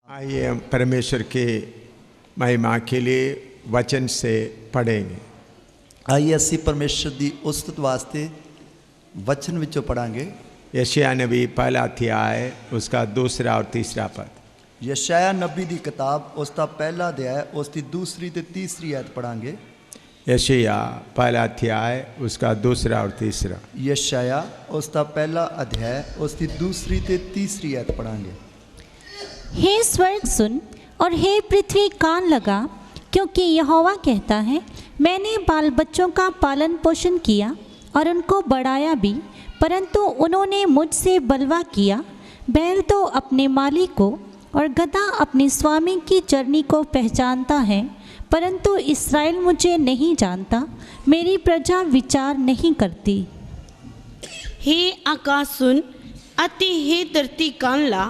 आइए हम परमेश्वर के महिमा के लिए वचन से पढ़ेंगे। आइए ਅਸੀਂ परमेश्वर ਦੀ ਉਸਤਤ ਵਾਸਤੇ वचन ਵਿੱਚੋਂ पढ़ांगे। यशायाह नबी पहला अध्याय उसका दूसरा और तीसरा पद। यशायाह नबी ਦੀ किताब ਉਸ ਦਾ ਪਹਿਲਾ ਅਧਿਆਇ ਉਸ ਦੀ ਦੂਸਰੀ ਤੇ ਤੀਸਰੀ ਆਇਤ पढ़ांगे। यशायाह पहला अध्याय उसका दूसरा और तीसरा। यशायाह ਉਸ ਦਾ ਪਹਿਲਾ ਅਧਿਆਇ ਉਸ ਦੀ ਦੂਸਰੀ ਤੇ ਤੀਸਰੀ ਆਇਤ पढ़ांगे। हे स्वर्ग सुन और हे पृथ्वी कान लगा, क्योंकि यहोवा कहता है, मैंने बाल बच्चों का पालन पोषण किया और उनको बढ़ाया भी, परंतु उन्होंने मुझसे बलवा किया। बैल तो अपने मालिक को और गधा अपने स्वामी की चरनी को पहचानता है, परंतु इस्राएल मुझे नहीं जानता, मेरी प्रजा विचार नहीं करती। हे आकाश सुन अति हे धरती कान ला,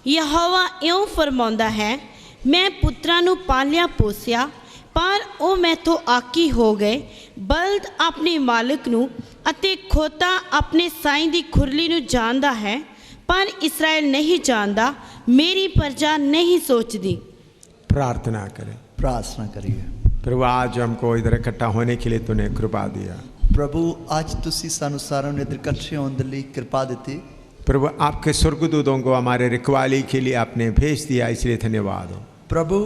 यहोवा इਉਂ फरमाਉਂਦਾ है, मैं पुत्रां ਨੂੰ ਪਾਲਿਆ ਪੋਸਿਆ ਪਰ ਉਹ ਮੈਥੋਂ ਆਕੀ ਹੋ ਗਏ। ਬਲਦ ਆਪਣੇ ਮਾਲਕ ਨੂੰ ਅਤੇ ਖੋਤਾ ਆਪਣੇ ਸਾਈਂ ਦੀ ਖੁਰਲੀ ਨੂੰ ਜਾਣਦਾ ਹੈ, पर इस्राएल नहीं जानता, मेरी प्रजा नहीं सोचती। प्रार्थना करें। प्रार्थना करिए। प्रभु आज हमको इधर इकट्ठा होने के लिए तूने कृपा दिया। प्रभु आज ਤੁਸੀਂ ਸਾਨੂੰ ਸਾਰਿਆਂ ਨੂੰ ਇੱਧਰ ਇਕੱਠੇ ਹੋਣ ਦੇ ਲਈ ਕਿਰਪਾ ਦਿੱਤੀ। प्रभु आपके स्वर्गदूतों को हमारे रखवाली के लिए आपने भेज दिया, इसलिए धन्यवाद हो। प्रभु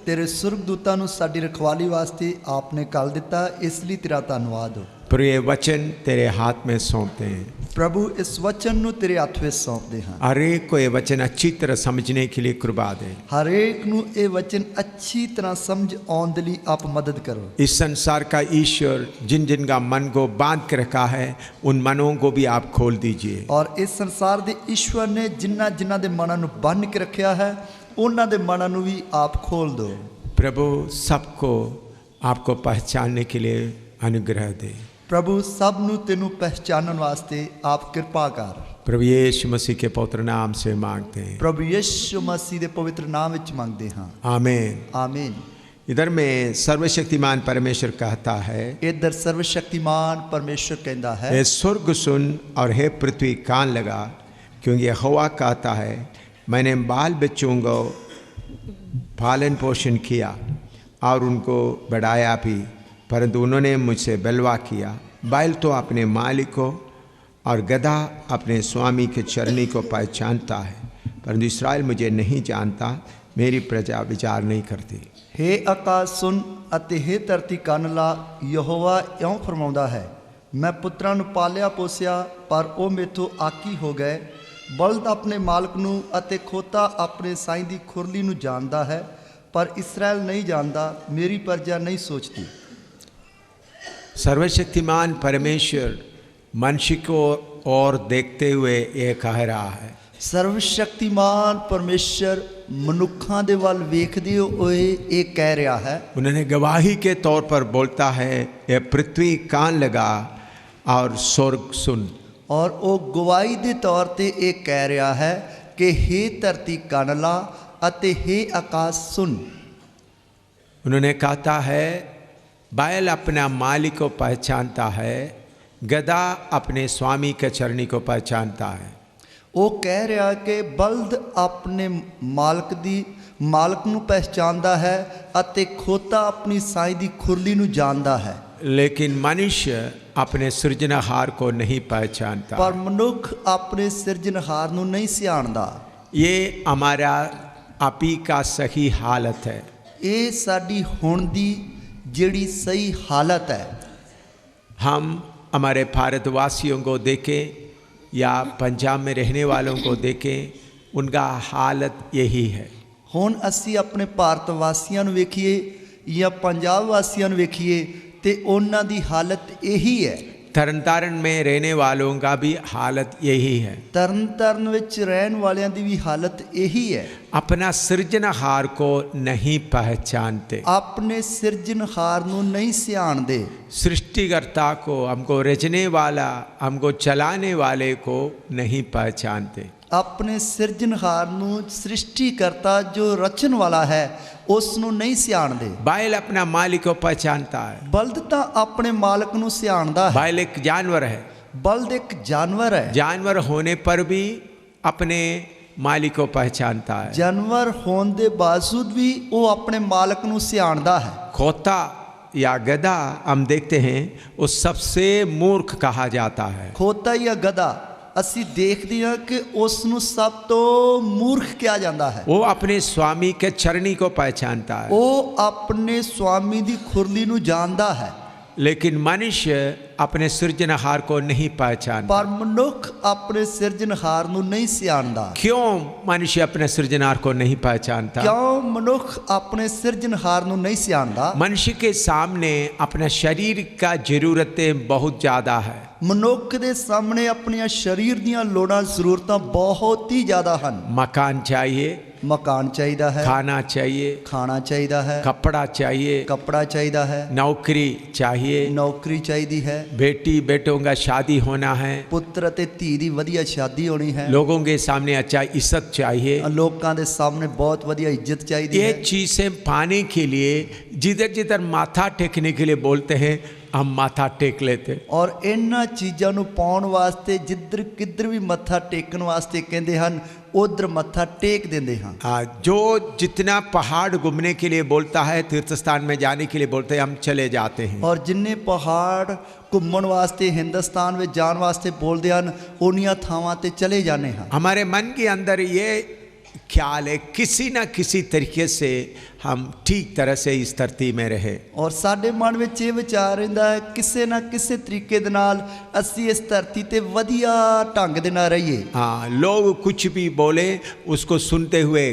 तेरे स्वर्गदूतां ਨੂੰ ਸਾਡੀ ਰਖਵਾਲੀ ਵਾਸਤੇ आपने कल ਦਿੱਤਾ, ਇਸ ਲਈ ਤੇਰਾ ਧੰਨਵਾਦ ਹੋ। पर ये वचन तेरे हाथ में सौंपते हैं। प्रभु इस वचन ਨੂੰ तेरे हੱਥ ਵਿੱਚ सौंपਦੇ ਹਾਂ। हर एक को ये वचन अच्छी तरह समझने के लिए कृपा दे। हर एक ਨੂੰ ਇਹ वचन अच्छी तरह समझ आने के लिए आप मदद करो। इस संसार का ईश्वर जिन जिन का मन को बांध के रखा है, उन मनों को भी आप खोल दीजिए। और इस संसार के ईश्वर ने जिन्ना जिन्ना दे मनां ਨੂੰ ਬੰਨ के रखा है, ਉਹਨਾਂ ਦੇ ਮਨਾਂ ਨੂੰ भी आप खोल दो। प्रभु सबको आपको पहचानने के लिए अनुग्रह दे। प्रभु सब ਨੂੰ ਤੈਨੂੰ पहचानने वास्ते आप कृपा कर। प्रभु यीशु मसीह के पवित्र नाम से मांगते हैं। प्रभु यीशु मसीह के पवित्र नाम ਵਿੱਚ ਮੰਗਦੇ ਹਾਂ। आमीन आमीन। इधर में सर्वशक्तिमान परमेश्वर कहता है, इधर सर्वशक्तिमान परमेश्वर कहता है, हे स्वर्ग सुन और हे पृथ्वी कान लगा, क्योंकि यहोवा कहता है, मैंने बाल बच्चों को पालन पोषण किया और उनको बढ़ाया भी, परंतु उन्होंने मुझसे बलवा किया। बैल तो अपने मालिक को और गधा अपने स्वामी के चरनी को पहचानता है, परंतु इस्राएल मुझे नहीं जानता, मेरी प्रजा विचार नहीं करती। हे आकाश सुन ਅਤੇ हे ਧਰਤੀ ਕੰਨ ਲਾ, ਯਹੋਵਾ ਇਉਂ ਫਰਮਾਉਂਦਾ ਹੈ, ਮੈਂ ਪੁੱਤਰਾਂ ਨੂੰ ਪਾਲਿਆ ਪੋਸਿਆ ਪਰ ਉਹ ਮੇਥੋਂ ਆਕੀ ਹੋ ਗਏ। ਬਲਦ ਆਪਣੇ ਮਾਲਕ ਨੂੰ ਅਤੇ ਖੋਤਾ ਆਪਣੇ ਸਾਈਂ ਦੀ ਖੁਰਲੀ ਨੂੰ ਜਾਣਦਾ ਹੈ, पर इस्राएल नहीं जानता, मेरी प्रजा नहीं सोचती। सर्वशक्तिमान परमेश्वर मनुष्य को और देखते हुए ये कह रहा है, सर्वशक्तिमान परमेश्वर मनुखा दे वाल वेखदे होए ये कह रहा है। उन्होंने गवाही के तौर पर बोलता है, ये पृथ्वी कान लगा और स्वर्ग सुन। और वो गवाही दे तौर ते ये कह रहा है कि हे धरती कान ला अते हे आकाश सुन। उन्होंने कहता है, बैल अपना मालिक को पहचानता है, गधा अपने स्वामी के चरनी को पहचानता है। वो कह रहा कि बल्द अपने मालक दी मालक नू पहचानता है अते खोता अपनी साई दी खुरली नू जानता है, लेकिन मनुष्य अपने सृजनहार को नहीं पहचानता। पर मनुख अपने सृजनहार नू नहीं सियाणदा। ये हमारा आपी का सही हालत है। ये साडी हुण दी जिहड़ी सही हालत है। हम हमारे भारतवासियों को देखें या पंजाब में रहने वालों को देखें, उनका हालत यही है। हुण असी अपने भारत वासियों नूं वेखीए या पंजाब वासियों नूं वेखीए ते उन्हां दी हालत यही है। तरन तारण में रहने वालों का भी हालत यही है। तरन तारण विच रहन वालियां दी भी हालत यही है। अपना सृजनहार को नहीं पहचानते, अपने सृजनहार नूं नहीं सियाणदे। सृष्टिकर्ता को, हमको रचने वाला, हमको चलाने वाले को नहीं पहचानते। अपने सृजनहार नूं सृष्टिकर्ता जो रचन वाला है उसनूं नहीं सियाणदे। बैल अपना मालिक को पहचानता है। बल्द तां अपने मालिक नूं सियाणदा है। बैल एक जानवर है। बल्द एक जानवर है। जानवर होने पर भी अपने मालिक को पहचानता है। ਜਾਨਵਰ ਹੋਣ ਦੇ ਬਾਵਜੂਦ ਵੀ ਉਹ ਆਪਣੇ ਮਾਲਕ ਨੂੰ ਸਿਆਣਦਾ ਹੈ। खोता या गधा हम देखते हैं वो सबसे मूर्ख कहा जाता है। ਖੋਤਾ ਜਾਂ ਗਧਾ ਅਸੀਂ ਦੇਖਦੇ ਹਾਂ ਕਿ ਉਸ ਨੂੰ ਸਭ ਤੋਂ ਮੂਰਖ ਕਿਹਾ ਜਾਂਦਾ ਹੈ। वो अपने स्वामी के चरणी को पहचानता है, ਉਹ ਆਪਣੇ स्वामी ਦੀ ਖੁਰਲੀ ਨੂੰ ਜਾਣਦਾ ਹੈ। लेकिन मनुष्य अपने सृजनहार को नहीं पहचानता। ਪਰ ਮਨੁੱਖ ਆਪਣੇ ਸਿਰਜਣਹਾਰ ਨੂੰ ਨਹੀਂ ਸਿਆਣਦਾ। क्यों मनुष्य अपने सृजनहार को नहीं पहचानता? ਕਿਉਂ ਮਨੁੱਖ ਆਪਣੇ ਸਿਰਜਣਹਾਰ ਨੂੰ ਨਹੀਂ ਸਿਆਣਦਾ? मनुष्य के सामने अपने शरीर का जरूरतें बहुत ज़्यादा है। ਮਨੁੱਖ ਦੇ ਸਾਹਮਣੇ ਆਪਣੀਆਂ ਸਰੀਰ ਦੀਆਂ ਲੋੜਾਂ ਜ਼ਰੂਰਤਾਂ ਬਹੁਤ ਹੀ ਜ਼ਿਆਦਾ ਹਨ। मकान चाहिए, ਮਕਾਨ ਚਾਹੀਦਾ ਹੈ, खाना चाहिए, ਖਾਣਾ ਚਾਹੀਦਾ ਹੈ, कपड़ा चाहिए, ਕੱਪੜਾ ਚਾਹੀਦਾ ਹੈ, नौकरी चाहिए, ਨੌਕਰੀ ਚਾਹੀਦੀ ਹੈ, बेटी बेटों का शादी होना है, ਪੁੱਤਰ ਅਤੇ ਧੀ ਦੀ ਵਧੀਆ ਸ਼ਾਦੀ ਹੋਣੀ ਹੈ, लोगों के सामने अच्छा इज्जत चाहिए। ਲੋਕਾਂ ਦੇ ਸਾਹਮਣੇ बहुत ਵਧੀਆ ਇੱਜ਼ਤ ਚਾਹੀਦੀ ये है। चीज़ें पाने के लिए जिधर जिधर माथा टेकने के लिए बोलते हैं हम माथा टेक लेते। ਔਰ ਇਹਨਾਂ ਚੀਜ਼ਾਂ ਨੂੰ ਪਾਉਣ ਵਾਸਤੇ ਜਿੱਧਰ ਕਿੱਧਰ ਵੀ ਮੱਥਾ ਟੇਕਣ ਵਾਸਤੇ ਕਹਿੰਦੇ ਹਨ ਉਧਰ ਮੱਥਾ ਟੇਕ ਦਿੰਦੇ ਹਾਂ। जो जितना पहाड़ घूमने के लिए बोलता है, तीर्थ स्थान में जाने के लिए बोलते हैं, हम चले जाते हैं। ਔਰ ਜਿੰਨੇ ਪਹਾੜ ਘੁੰਮਣ ਵਾਸਤੇ ਹਿੰਦੁਸਤਾਨ ਵਿੱਚ ਜਾਣ ਵਾਸਤੇ ਬੋਲਦੇ ਹਨ ਉਨੀਆਂ ਥਾਵਾਂ ਤੇ ਚਲੇ ਜਾਂਦੇ ਹਾਂ। हमारे मन के अंदर ये ख्याल है किसी न किसी तरीके से हम ठीक तरह से इस धरती में रहे। ਔਰ ਸਾਡੇ ਮਨ ਵਿੱਚ ਇਹ ਵਿਚਾਰ ਰਹਿੰਦਾ ਹੈ ਕਿਸੇ ਨਾ ਕਿਸੇ ਤਰੀਕੇ ਦੇ ਨਾਲ ਅਸੀਂ ਇਸ ਧਰਤੀ ਤੇ ਵਧੀਆ ਢੰਗ ਦੇ ਨਾਲ ਰਹੀਏ। हाँ, लोग कुछ भी बोले उसको सुनते हुए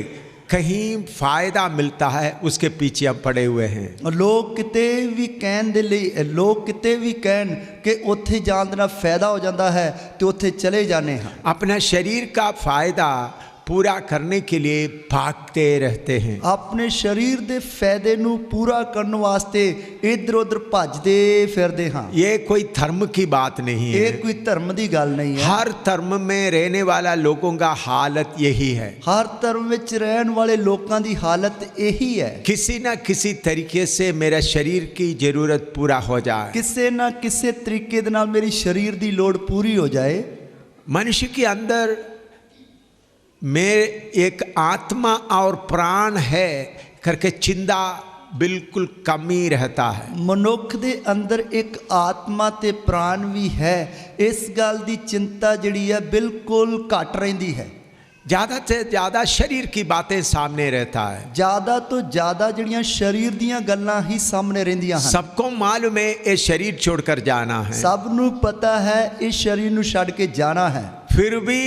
कहीं फायदा मिलता है उसके पीछे हम पड़े हुए हैं। ਔਰ ਲੋਕ ਕਿਤੇ ਵੀ ਕਹਿਣ ਦੇ ਲਈ ਲੋਕ ਕਿਤੇ ਵੀ ਕਹਿਣ ਕਿ ਉੱਥੇ ਜਾਣ ਦੇ ਨਾਲ ਫਾਇਦਾ ਹੋ ਜਾਂਦਾ ਹੈ ਤੇ ਉੱਥੇ ਚਲੇ ਜਾਂਦੇ ਹਾਂ। अपना शरीर का फायदा पूरा करने के लिए भागते रहते हैं। ਆਪਣੇ ਸਰੀਰ ਦੇ ਫਾਇਦੇ ਨੂੰ ਪੂਰਾ ਕਰਨ ਵਾਸਤੇ ਇੱਧਰ ਉੱਧਰ ਭੱਜਦੇ ਫਿਰਦੇ ਹਾਂ। ये कोई धर्म की बात नहीं है। ਇਹ ਕੋਈ ਧਰਮ ਦੀ ਗੱਲ ਨਹੀਂ ਹੈ। हर धर्म में रहने वाला लोगों का हालत यही है। ਹਰ ਧਰਮ ਵਿੱਚ ਰਹਿਣ ਵਾਲੇ ਲੋਕਾਂ ਦੀ ਹਾਲਤ ਇਹੀ ਹੈ। किसी न किसी तरीके से मेरा शरीर की जरूरत पूरा हो जाए। ਕਿਸੇ ਨਾ ਕਿਸੇ ਤਰੀਕੇ ਦੇ ਨਾਲ ਮੇਰੀ ਸਰੀਰ ਦੀ ਲੋੜ ਪੂਰੀ ਹੋ ਜਾਏ। मनुष्य के अंदर में एक आत्मा और प्राण है करके चिंता बिल्कुल कम ही रहता है। ਮਨੁੱਖ ਦੇ ਅੰਦਰ ਇੱਕ ਆਤਮਾ ਤੇ ਪ੍ਰਾਣ ਵੀ ਹੈ। ਇਸ ਗੱਲ ਦੀ ਚਿੰਤਾ ਜਿਹੜੀ ਹੈ ਬਿਲਕੁਲ ਘਟ ਰਹਿੰਦੀ ਹੈ। ज़्यादा से ज़्यादा शरीर की बातें सामने रहता है। ਜ਼ਿਆਦਾ ਤੋਂ ਜ਼ਿਆਦਾ ਜਿਹੜੀਆਂ ਸਰੀਰ ਦੀਆਂ ਗੱਲਾਂ ਹੀ ਸਾਹਮਣੇ ਰਹਿੰਦੀਆਂ ਹਨ। सबको मालूम है ये शरीर छोड़कर जाना है, ਸਭ ਨੂੰ ਪਤਾ ਹੈ ਇਸ ਸਰੀਰ ਨੂੰ ਛੱਡ ਕੇ ਜਾਣਾ ਹੈ। फिर भी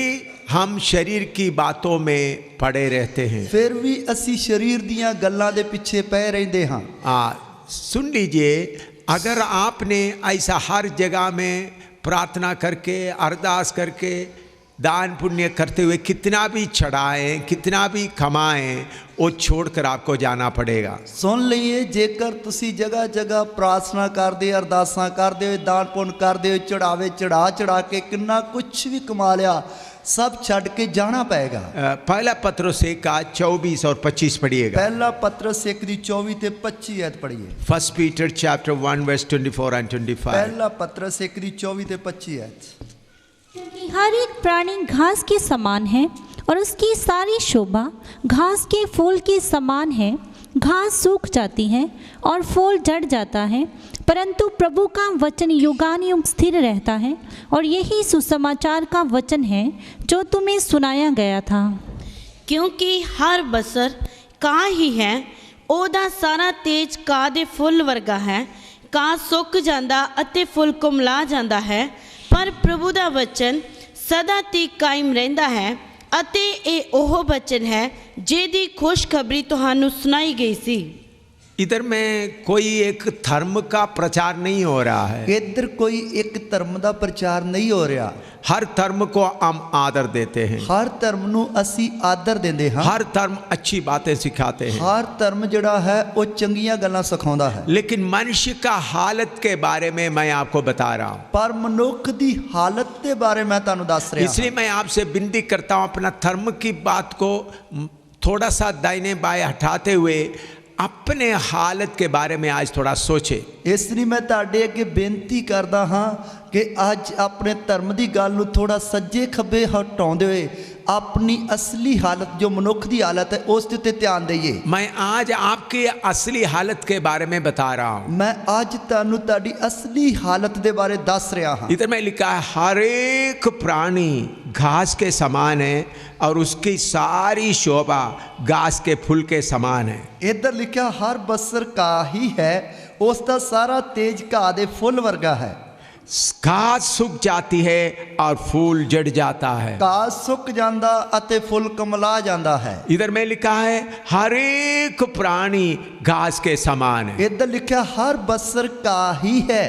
हम शरीर की बातों में पड़े रहते हैं। ਫਿਰ ਵੀ ਅਸੀਂ ਸਰੀਰ ਦੀਆਂ ਗੱਲਾਂ ਦੇ ਪਿੱਛੇ ਪਏ ਰਹਿੰਦੇ ਹਾਂ। सुन लीजिए, अगर आपने ऐसा हर जगह में प्रार्थना करके अरदास करके दान पुण्य करते हुए कितना भी चढ़ाएं कितना भी कमाएं वो छोड़कर आपको जाना पड़ेगा। ਸੁਣ ਲਈਏ ਜੇਕਰ ਤੁਸੀਂ ਜਗ੍ਹਾ ਜਗ੍ਹਾ ਪ੍ਰਾਰਥਨਾ ਕਰਦੇ ਅਰਦਾਸਾਂ ਕਰਦੇ ਹੋਏ ਦਾਨ ਪੁੰਨ ਕਰਦੇ ਹੋਏ ਚੜਾਵੇ ਚੜਾ ਕੇ ਕਿੰਨਾ ਕੁਝ ਵੀ ਕਮਾ ਲਿਆ सब ਛੱਡ ਕੇ ਜਾਣਾ ਪਏਗਾ। पहला पत्रोस 1 का 24 और 25 पढ़िएगा। ਪਹਿਲਾ ਪਤਰਸ 1 ਦੀ 24 ਤੇ 25 ਐਤ ਪੜ੍ਹੀਏ। 1 Peter chapter 1 verse 24 and 25। ਪਹਿਲਾ ਪਤਰਸ 1 ਦੀ 24 ਤੇ 25 ਐਤ। क्योंकि हर एक प्राणी घास के समान है और उसकी सारी शोभा घास के फूल के समान है। घास सूख जाती है और फूल झड़ जाता है, परंतु प्रभु का वचन युगानुयुग स्थिर रहता है। और यही सुसमाचार का वचन है जो तुम्हें सुनाया गया था। ਕਿਉਂਕਿ ਹਰ ਬਸਰ ਕਾਂ ਹੀ ਹੈ, ਉਹਦਾ ਸਾਰਾ ਤੇਜ ਕਾਂ ਦੇ ਫੁੱਲ ਵਰਗਾ ਹੈ। ਕਾਂ ਸੁੱਕ ਜਾਂਦਾ ਅਤੇ ਫੁੱਲ ਕੁਮਲਾ ਜਾਂਦਾ ਹੈ, ਪਰ ਪ੍ਰਭੂ ਦਾ ਵਚਨ ਸਦਾ ਤੀਕ ਕਾਇਮ ਰਹਿੰਦਾ ਹੈ। ਅਤੇ ਇਹ ਉਹ ਵਚਨ ਹੈ ਜਿਹਦੀ ਖੁਸ਼ਖਬਰੀ ਤੁਹਾਨੂੰ ਸੁਣਾਈ ਗਈ ਸੀ। इधर में कोई एक धर्म का प्रचार नहीं हो रहा है। ਇੱਧਰ ਕੋਈ ਇੱਕ ਧਰਮ ਦਾ ਪ੍ਰਚਾਰ ਨਹੀਂ ਹੋ ਰਿਹਾ। हर धर्म को हम आदर देते हैं, ਹਰ ਧਰਮ ਨੂੰ ਅਸੀਂ ਆਦਰ ਦਿੰਦੇ ਹਾਂ। हर धर्म अच्छी बातें सिखाते हैं, ਹਰ ਧਰਮ ਜਿਹੜਾ ਹੈ ਉਹ ਚੰਗੀਆਂ ਗੱਲਾਂ ਸਿਖਾਉਂਦਾ ਹੈ। लेकिन मनुष्य का हालत के बारे में मैं आपको बता रहा हूँ। ਪਰ ਮਨੁੱਖ ਦੀ ਹਾਲਤ ਦੇ ਬਾਰੇ ਮੈਂ ਤੁਹਾਨੂੰ ਦੱਸ ਰਿਹਾ इसलिए मैं आपसे विनती करता हूँ अपना धर्म की बात को थोड़ा सा दाहिने बाएं हटाते हुए अपने हालत के बारे में आज थोड़ा सोचे। ਇਸ ਲਈ ਮੈਂ ਤੁਹਾਡੇ ਅੱਗੇ ਬੇਨਤੀ ਕਰਦਾ ਹਾਂ ਕਿ ਅੱਜ ਆਪਣੇ ਧਰਮ ਦੀ ਗੱਲ ਨੂੰ ਥੋੜਾ ਸੱਜੇ ਖੱਬੇ ਹਟਾਉਂਦੇ ਹੋਏ ਆਪਣੀ ਅਸਲੀ ਹਾਲਤ ਜੋ ਮਨੁੱਖ ਦੀ ਹਾਲਤ ਹੈ ਉਸ ਦੇ ਉੱਤੇ ਧਿਆਨ ਦਈਏ। मैं आज आपकी असली हालत के बारे में बता रहा हूँ। ਮੈਂ ਅੱਜ ਤੁਹਾਨੂੰ ਤੁਹਾਡੀ ਅਸਲੀ ਹਾਲਤ ਦੇ ਬਾਰੇ ਦੱਸ ਰਿਹਾ ਹਾਂ। इधर में लिखा है हर एक प्राणी घास के समान है और उसकी सारी शोभा घास के फूल के समान है। ਇੱਧਰ ਲਿਖਿਆ ਹਰ ਬਸਰ ਘਾਹ ਹੀ ਹੈ, ਉਸ ਦਾ ਸਾਰਾ ਤੇਜ ਘਾਹ ਦੇ ਫੁੱਲ ਵਰਗਾ ਹੈ। घास सूख जाती है और फूल जड़ जाता है। ਘਾਹ ਸੁੱਕ ਜਾਂਦਾ ਅਤੇ ਫੁੱਲ ਕਮਲਾ ਜਾਂਦਾ ਹੈ। इधर में लिखा है हर एक प्राणी घास के समान है। ਇੱਧਰ ਲਿਖਿਆ ਹਰ ਬਸਰ ਘਾਹ ਹੀ ਹੈ,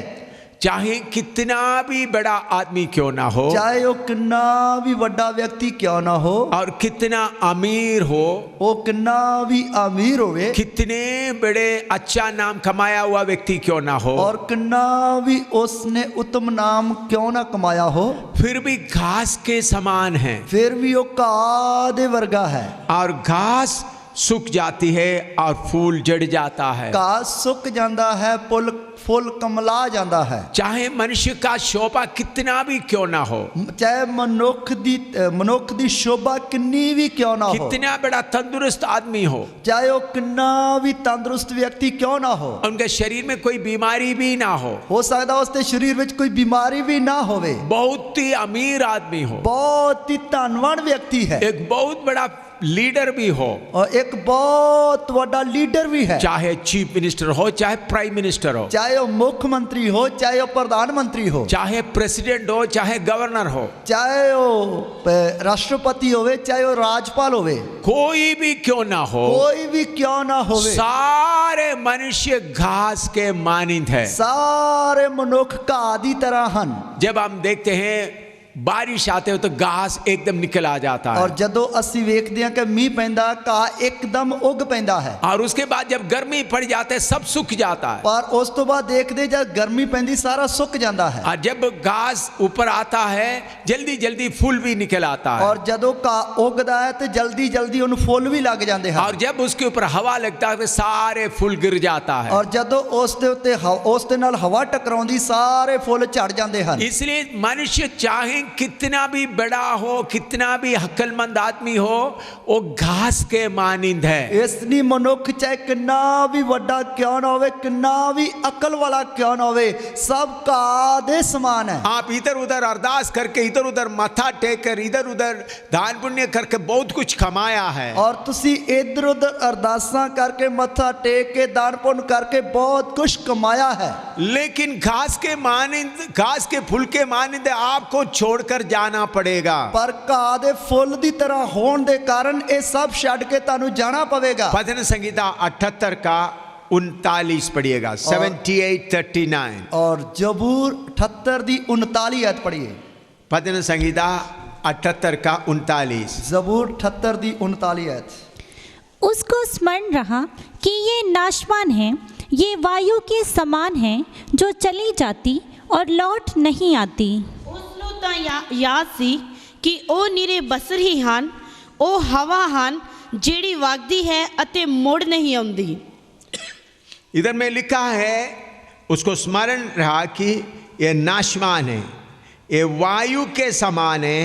चाहे कितना भी बड़ा आदमी क्यों ना हो ਚਾਹੇ ਉਹ ਕਿੰਨਾ ਵੀ ਵੱਡਾ ਵਿਅਕਤੀ ਕਿਉਂ ਨਾ ਹੋ, और कितना अमीर हो, ਉਹ ਕਿੰਨਾ ਵੀ ਅਮੀਰ ਹੋਵੇ, कितने बड़े अच्छा नाम कमाया हुआ व्यक्ति क्यों ना हो, और किन्ना भी उसने उत्तम नाम क्यों ना कमाया हो, फिर भी घास के समान है। फिर भी वो घाह दे वर्गा है। और घास सूख जाती है और फूल जड़ जाता है। घाह सुक जाता है, फूल कमला जाता है। चाहे मनुष्य का शोभा कितना भी क्यों ना हो, चाहे मनुख दी शोभा किन्नी भी क्यों ना हो, कितना बड़ा तंदुरुस्त आदमी हो, चाहे वो किन्ना भी तंदुरुस्त व्यक्ति क्यों ना हो, उनके शरीर में कोई बीमारी भी ना हो सकता उसके शरीर में कोई बीमारी भी ना होवे, बहुत ही अमीर आदमी हो, बहुत ही धनवान व्यक्ति है, एक बहुत बड़ा लीडर भी हो, और एक बहुत बड़ा लीडर भी है, चाहे चीफ मिनिस्टर हो, चाहे प्राइम मिनिस्टर हो, चाहे वो मुख्यमंत्री हो, चाहे वो प्रधानमंत्री हो, चाहे प्रेसिडेंट हो, चाहे गवर्नर हो, चाहे वो राष्ट्रपति होवे, चाहे वो राज्यपाल होवे, कोई भी क्यों ना हो, कोई भी क्यों ना होवे, सारे मनुष्य घास के मानिंद है। सारे मनुख घाह दी तरह हन। जब हम देखते हैं बारिश आते हो तो घास एकदम निकल आ जाता है, और जदों असी वेखदे हां कि मींह पैंदा घाह एकदम उग पैंदा है, और उसके बाद जब गर्मी पड़ जाते सब सूख जाता है, पर उस तो बाद देखदे जब गर्मी पैंदी सारा सुक जाता है, और जब घास ऊपर आता है जल्दी जल्दी फूल भी निकल आता है, और जदों घाह उगदा है तो जल्दी जल्दी उन फुल भी लग जाते हैं, और जब उसके ऊपर हवा लगता है तो सारे फूल गिर जाता है, और जदों उस दे उत्ते उस दे नाल हवा टकराउंदी सारे फुल झड़ जाते हैं। इसलिए मनुष्य चाहे कितना भी बड़ा हो, कितना भी अक्लमंद आदमी हो, वो घास के मानिंद है। इसलिए मनुख चाहे किन्ना भी वड्डा क्यों ना होवे, किन्ना भी अकल वाला क्यों ना होवे, सब घाह दे समान है। आप इधर उधर अरदास करके, इधर उधर माथा टेक कर, इधर उधर दान पुण्य करके बहुत कुछ कमाया है, और तुसी इधर उधर अरदासा करके मत्था टेक के दान पुण्य करके बहुत कुछ कमाया है, लेकिन घास के मानिंद, घास के फूल के मानिंद आपको छोड़कर जाना पड़ेगा। पर घाह दे फुल दी तरह होने दे कारण ये सब छड़ के तानू जाना पवेगा। भजन संहिता 78 का 39 पढ़िएगा, 78:39, और जबूर 78 दी 39 आयत पढ़िए। भजन संहिता 78 का 39। जबूर 78 दी 39 आयत। उसको स्मरण रहा कि ये नाशवान है, ये वायु के समान है जो चली जाती और लौट नहीं आती। ਉਸਨੂੰ ਤਾਂ ਯਾਦ ਸੀ ਕਿ ਉਹ ਨਿਰੇ ਬਸਰ ਹੀ ਹਨ, ਉਹ ਹਵਾ ਹਨ ਜਿਹੜੀ ਵਗਦੀ ਹੈ ਅਤੇ ਮੁੜ ਨਹੀਂ ਆਉਂਦੀ। इधर में लिखा है उसको स्मरण रहा कि ये नाशवान है, ये वायु के समान है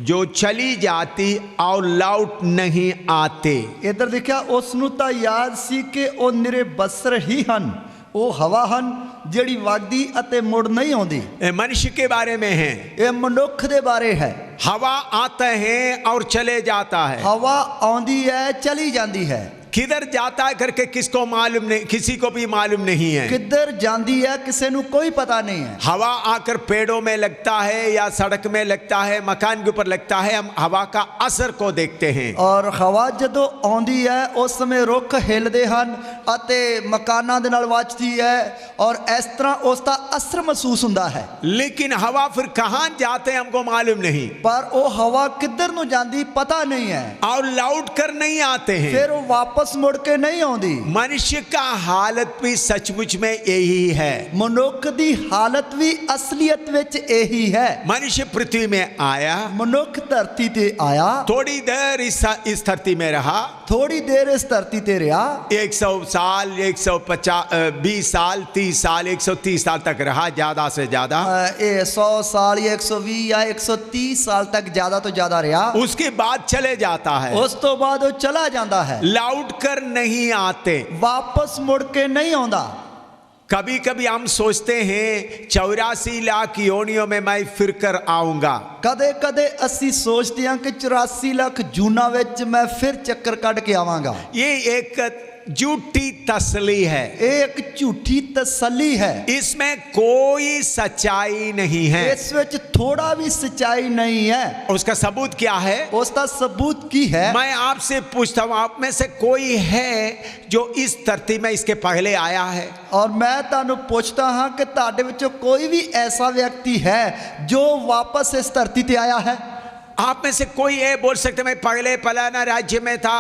जो चली जाती और लौट नहीं आते। इधर देखा उसਨੂੰ ਤਾਂ याद ਸੀ कि ਉਹ ਨਿਰੇ ਬਸਰ ਹੀ ਹਨ, ਉਹ ਹਵਾ ਹਨ ਜਿਹੜੀ ਵਗਦੀ ਅਤੇ ਮੁੜ ਨਹੀਂ ਆਉਂਦੀ। ये मनुष्य के बारे में है, ਇਹ ਮਨੁੱਖ ਦੇ ਬਾਰੇ ਹੈ। हवा आता है और चले जाता है, हवा आंदी है चली जाती है, किधर जाता है करके किसको मालूम नहीं, किसी को भी मालूम नहीं है। किधर जाती है किसी को कोई पता नहीं है। हवा आकर पेड़ों में लगता है या सड़क में लगता है, मकान के ऊपर लगता है, हम हवा का असर को देखते हैं। और हवा जदों आंदी है उस समय रुख हिलदे हन अते मकानां दे नाल वजदी है, और इस तरह उसका असर महसूस हुंदा है। लेकिन हवा फिर कहाँ जाते हैं हमको मालूम नहीं, पर वो हवा किधर नूं जांदी पता नहीं है, और लौट कर नहीं आते हैं। फिर वो वापस ਵਾਪਸ ਮੁੜ ਕੇ ਨਹੀਂ ਆਉਂਦੀ। मनुष्य का हालत भी सचमुच में यही है। ਮਨੁੱਖ ਦੀ ਹਾਲਤ ਵੀ ਅਸਲੀਅਤ ਵਿੱਚ ਇਹੀ ਹੈ। मनुष्य पृथ्वी में आया, ਮਨੁੱਖ ਧਰਤੀ ਤੇ ਆਇਆ, थोड़ी देर इस धरती में रहा, ਥੋੜੀ ਦੇਰ ਇਸ ਧਰਤੀ ਤੇ ਰਿਹਾ, 100 साल, 120 साल, 30 साल, 130 साल तक रहा, ज्यादा से ज्यादा। ਇਹ 100 ਸਾਲ ਜਾਂ 120 ਜਾਂ 130 ਸਾਲ ਤੱਕ ਜ਼ਿਆਦਾ ਤੋਂ ਜ਼ਿਆਦਾ ਰਿਹਾ। उसके बाद चले जाता है, ਉਸ ਤੋਂ ਬਾਅਦ ਉਹ ਚਲਾ ਜਾਂਦਾ ਹੈ, लौट कर नहीं आते। ਵਾਪਸ ਮੁੜ ਕੇ ਨਹੀਂ ਆਉਂਦਾ। कभी कभी हम सोचते हैं 84 लाख योनियों में मैं फिर कर आऊंगा। ਕਦੇ ਕਦੇ ਅਸੀਂ ਸੋਚਦੇ ਹਾਂ ਕਿ 84 ਲੱਖ ਜੂਨਾਂ ਵਿੱਚ ਮੈਂ ਫਿਰ ਚੱਕਰ ਕੱਢ ਕੇ ਆਵਾਂਗਾ। ये एक झूठी तसली है, ਇਹ ਇੱਕ ਝੂਠੀ ਤਸੱਲੀ ਹੈ। इसमें कोई सच्चाई नहीं है। ਇਸ ਵਿੱਚ ਥੋੜਾ ਵੀ ਸच्चाई नहीं है। उसका सबूत क्या है? ਉਸ ਦਾ ਸਬੂਤ ਕੀ ਹੈ? मैं आपसे पूछता हूं, आप में से कोई है जो इस धरती में इसके पहले आया है? ਔਰ ਮੈਂ ਤੁਹਾਨੂੰ ਪੁੱਛਦਾ ਹਾਂ ਕਿ ਤੁਹਾਡੇ ਵਿੱਚੋਂ ਕੋਈ ਵੀ ਐਸਾ ਵਿਅਕਤੀ ਹੈ ਜੋ ਵਾਪਸ ਇਸ ਧਰਤੀ ਤੇ ਆਇਆ ਹੈ? आप में से कोई ये बोल सकते मैं पहले फलाना राज्य में था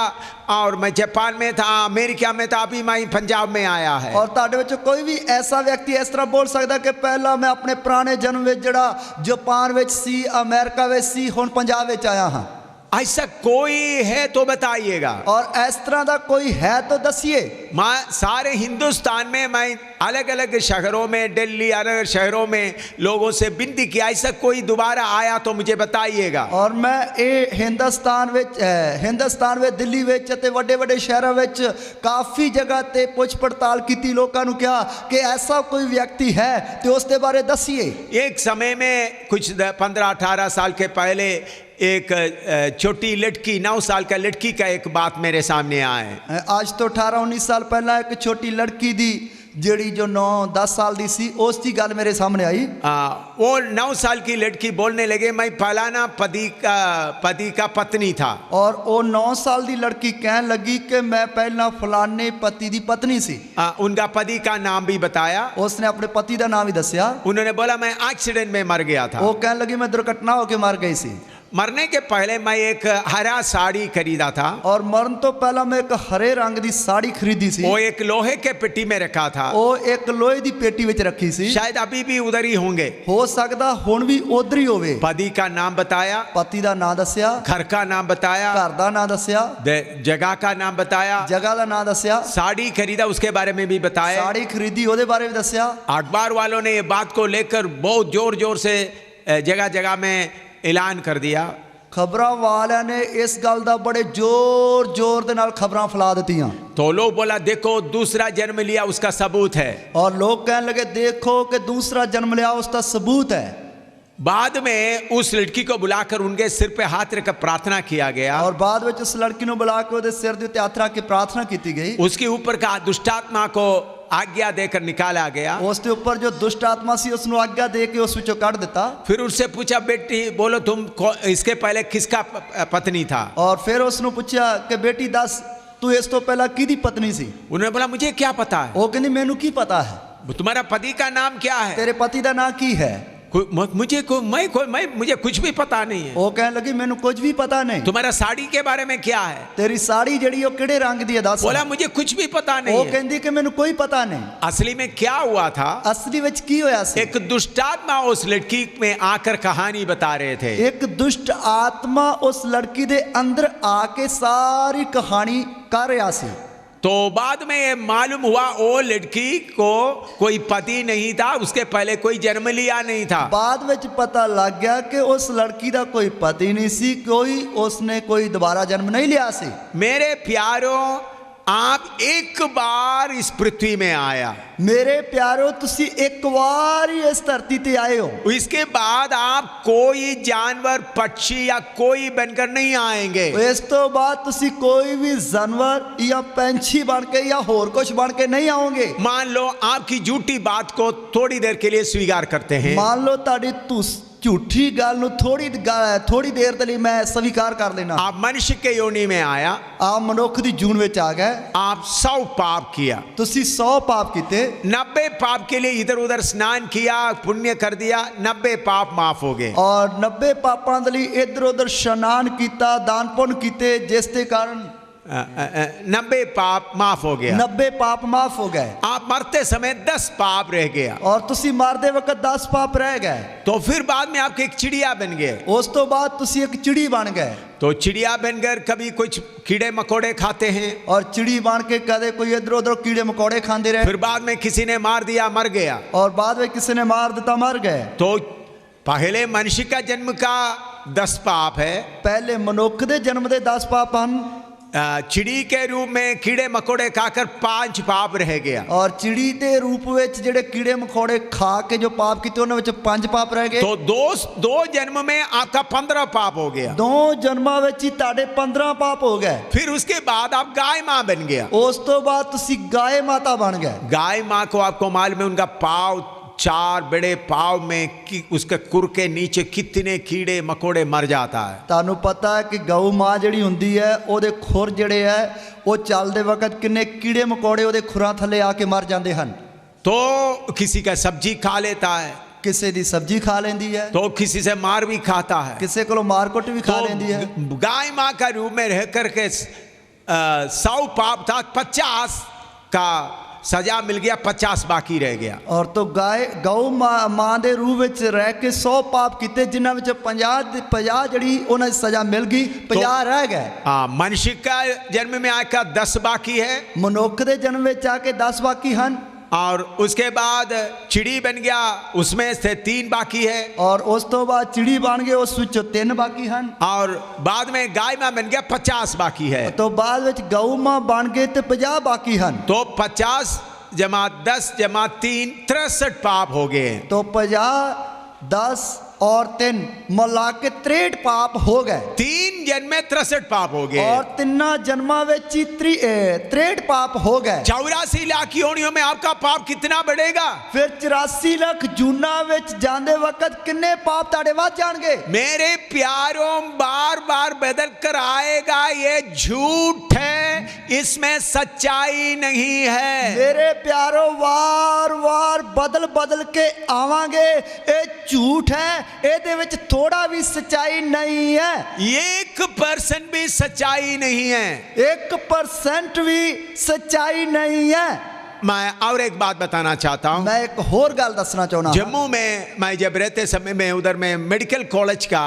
और मैं जापान में था, अमेरिका में था, अभी मैं पंजाब में आया है। ਔਰ ਤੁਹਾਡੇ ਵਿੱਚੋਂ ਕੋਈ ਵੀ ਐਸਾ ਵਿਅਕਤੀ ਇਸ ਤਰ੍ਹਾਂ ਬੋਲ ਸਕਦਾ ਕਿ ਪਹਿਲਾਂ ਮੈਂ ਆਪਣੇ ਪੁਰਾਣੇ ਜਨਮ ਵਿੱਚ ਜਿਹੜਾ ਜਾਪਾਨ ਵਿੱਚ ਸੀ, ਅਮਰੀਕਾ ਵਿੱਚ ਸੀ, ਹੁਣ ਪੰਜਾਬ ਵਿੱਚ ਆਇਆ ਹਾਂ। ऐसा कोई है तो बताइएगा। और इस तरह का कोई है तो दसिए। मैं सारे हिंदुस्तान में, मैं अलग अलग शहरों में, दिल्ली अलग अलग शहरों में लोगों से विनती किया, ऐसा कोई दोबारा आया तो मुझे बताइएगा। और मैं ये हिंदुस्तान में दिल्ली विच ते वड्डे वड्डे शहरों विच काफ़ी जगह ते पुछ पड़ताल की, लोगों को कहा कि ऐसा कोई व्यक्ति है तो उसके बारे दसिए। एक समय में कुछ 15-18 साल के पहले एक छोटी लड़की, 9 साल का लड़की का एक बात मेरे सामने आए। आज तो 18-19 साल पहला एक छोटी लड़की दी जड़ी जो 9-10 साल दी सी, उसकी गल मेरे सामने आई। वो 9 साल की लड़की बोलने लगे मैं फलाना पति का पत्नी था। और वो 9 साल दी लड़की कहने लगी कि मैं पहला फलाने पति दी पत्नी सी। उनका पति का नाम भी बताया, उसने अपने पति का नाम ही दसिया। उन्होंने बोला मैं एक्सीडेंट में मर गया था। वो कहने लगी मैं दुर्घटना होकर मर गई सी। मरने के पहले मैं एक हरा साड़ी खरीदा था, और मरण तो पहला मैं एक हरे रंग दी साड़ी खरीदी सी। वो एक लोहे के पेटी में रखा था। वो एक लोहे दी पेटी विच रखी सी। शायद अभी भी उधर ही होंगे, हो सकदा हुण भी उधर ही होवे। पति का नाम बताया, पति दा नाम दसिया, घर का नाम बताया, घर दा नाम दसिया, जगह का नाम बताया, जगह दा नाम दसिया, साड़ी खरीदा उसके बारे में भी बताया, साड़ी खरीदी ओदे बारे में दसिया। अखबार वालों ने ये बात को लेकर बहुत जोर जोर से जगह जगह में ऐलान कर दिया। खबरां वालियां ने इस गल दा बड़े जोर जोर दे नाल खबरां फैला दित्तियां। तो लोग बोला देखो दूसरा जन्म लिया उसका सबूत है। और लोग कहने लगे देखो कि दूसरा जन्म लिया उसका सबूत है। बाद में उस लड़की को बुलाकर उनके सिर पे हाथ रखकर प्रार्थना किया गया। और बाद में उस लड़की को बुला के उसके सिर दे हाथ रख के प्रार्थना की गई। उसके ऊपर का दुष्टात्मा को आज्ञा देकर निकाला गया। उसके ऊपर जो दुष्ट आत्मा सी उसनु आज्ञा दे के उस विचों काट देता। फिर उससे पूछा बेटी बोलो तुम इसके पहले किसका पत्नी था? और फिर उसने पूछा कि बेटी दस तू इस तो पहला किदी पत्नी सी? उन्होंने बोला मुझे क्या पता है। वो कहनी मैनू की पता है। तुम्हारा पति का नाम क्या है? तेरे पति का नाम की है? मुझे कुछ भी पता नहीं है। वो कहने लगी मैनू कुछ भी पता नहीं। तुम्हारा साड़ी के बारे में क्या है? तेरी साड़ी जड़ी वो किहड़े रंग दी है दस? बोला मुझे कुछ भी पता नहीं। वो कहंदी कि मैनू कोई पता नहीं। असली में क्या हुआ था? असली विच की होया सी? एक दुष्ट आत्मा उस लड़की में आकर कहानी बता रहे थे। एक दुष्ट आत्मा उस लड़की दे अंदर आके सारी कहानी कर रहा सी। तो बाद में ये मालूम हुआ वो लड़की को कोई पति नहीं था, उसके पहले कोई जन्म लिया नहीं था। बाद में पता लग गया कि उस लड़की का कोई पति नहीं सी, उसने कोई दोबारा जन्म नहीं लिया सी। मेरे प्यारों आप एक बार इस पृथ्वी में आया। मेरे प्यारो तुसी एक बार इस धरती ते आए हो। इसके बाद आप कोई जानवर पक्षी या कोई बनकर नहीं आएंगे। इस तो बाद तुसी कोई भी जानवर या पंछी बन के या होर कुछ बन के नहीं आओगे। मान लो आपकी झूठी बात को थोड़ी देर के लिए स्वीकार करते हैं। मान लो ताड़ी झूठी गल नूं थोड़ी देर के लिए मैं स्वीकार कर लेना। आप मनुष्य के योनि में आया, आप मनुख दी जून विच आ गए। आप 100 पाप किया, तुसी 100 पाप कीते। 90 पाप के लिए इधर उधर स्नान किया, पुण्य कर दिया, 90 पाप माफ हो गए। और 90 पापां दे लई इधर उधर स्नान कीता, दान पुण्य कीते, जिस दे कारण 90 पाप माफ हो गया। 90 पाप माफ हो गए। आप मरते समय 10 पाप रह गया। और तुसी मारदे वक्त 10 पाप रह गए। तो फिर बाद में आप एक चिड़िया बन गए। उस तो बाद तुसी एक चिड़ी बन गए। तो चिड़िया बनकर कभी कुछ कीड़े मकोड़े खाते हैं, और चिड़ी बन के कदे कोई इधर उधर कीड़े मकोड़े खाते रहे। फिर बाद में किसी ने मार दिया, मर गया। और बाद में किसी ने मार दिता, मर गए। तो पहले मनुष्य का जन्म का 10 पाप है। पहले मनुख दे जन्म दे 10 पाप ਹਨ। चिड़ी के रूप में कीड़े मकोड़े खाकर 5 पाप रह गया। और चिड़ी दे रूप विच जेड़े कीड़े मकोड़े खा के जो पाप कीते उन्हां विच 5 पाप रह गए। तो दो जन्म में आपका 15 पाप हो गया। 2 जन्मां विच ही तुहाडे 15 पाप हो गए। फिर उसके बाद आप गाय माँ बन गया। उस तो बाद तुसी गाय माता बन गए। गाय माँ को आपको मालूम है उनका पाव 4 बड़े पाव में उसके कुर के नीचे कितने कीड़े मकोड़े मर जाता है। तानू पता है कि गऊ माँ जड़ी हुंदी है ओदे खुर जड़े है वो चलते वक्त किन्ने कीड़े मकोड़े ओदे खुरां थले आके मर जाते हैं। तो किसी का सब्जी खा लेता है, किसी दी सब्जी खा लेंदी है, तो किसी से मार भी खाता है, किसी को मारकुट भी खा लेंदी है। गाय माँ का रूप में रह करके 100 पाप था, 50 का सजा मिल गया, 50 बाकी रह गया। और तो गौ मां दे रूप विच रह के 100 पाप किते जिन्हां विच 50 जड़ी उन्हें सजा मिल गई, 50 रह गए। मनुष्य का जन्म में आकर 10 बाकी है। मनुख दे जन्म विच आके 10 बाकी हैं। और उसके बाद चिड़ी बन गया, उसमें से 3 बाकी है। और उस तो बाद चिड़ी बन गए, उस विच 3 बाकी हैं। और बाद में गाय मां बन गया, 50 बाकी है। तो बाद विच गऊ मां बन गए तो 50 बाकी हैं। तो 50 जमा 10 जमा 3 63 पाप हो गए। तो 50 10 और 3 मिला के 63 पाप हो गए। 3 जन्म में 63 पाप हो गए। और 3 जन्मा विच 63 पाप हो गए। 84 लाख योनियों में आपका पाप कितना बढ़ेगा? फिर 84 लाख जूना विच जांदे वक्त किन्ने पाप ताड़े वध जाणगे? मेरे प्यारों, बार बार बदल कर आएगा, ये झूठ है, इसमें सच्चाई नहीं है। मेरे प्यारों वार वार बदल बदल के आवांगे, ये झूठ है, ਇਹਦੇ ਵਿੱਚ थोड़ा भी सच्चाई नहीं है। 1% भी सच्चाई नहीं है। 1% भी सच्चाई नहीं है। मैं और एक बात बताना चाहता हूं। मैं एक और गल दसना चाहना। जम्मू में मैं जब रहते समय में उधर में मेडिकल कॉलेज का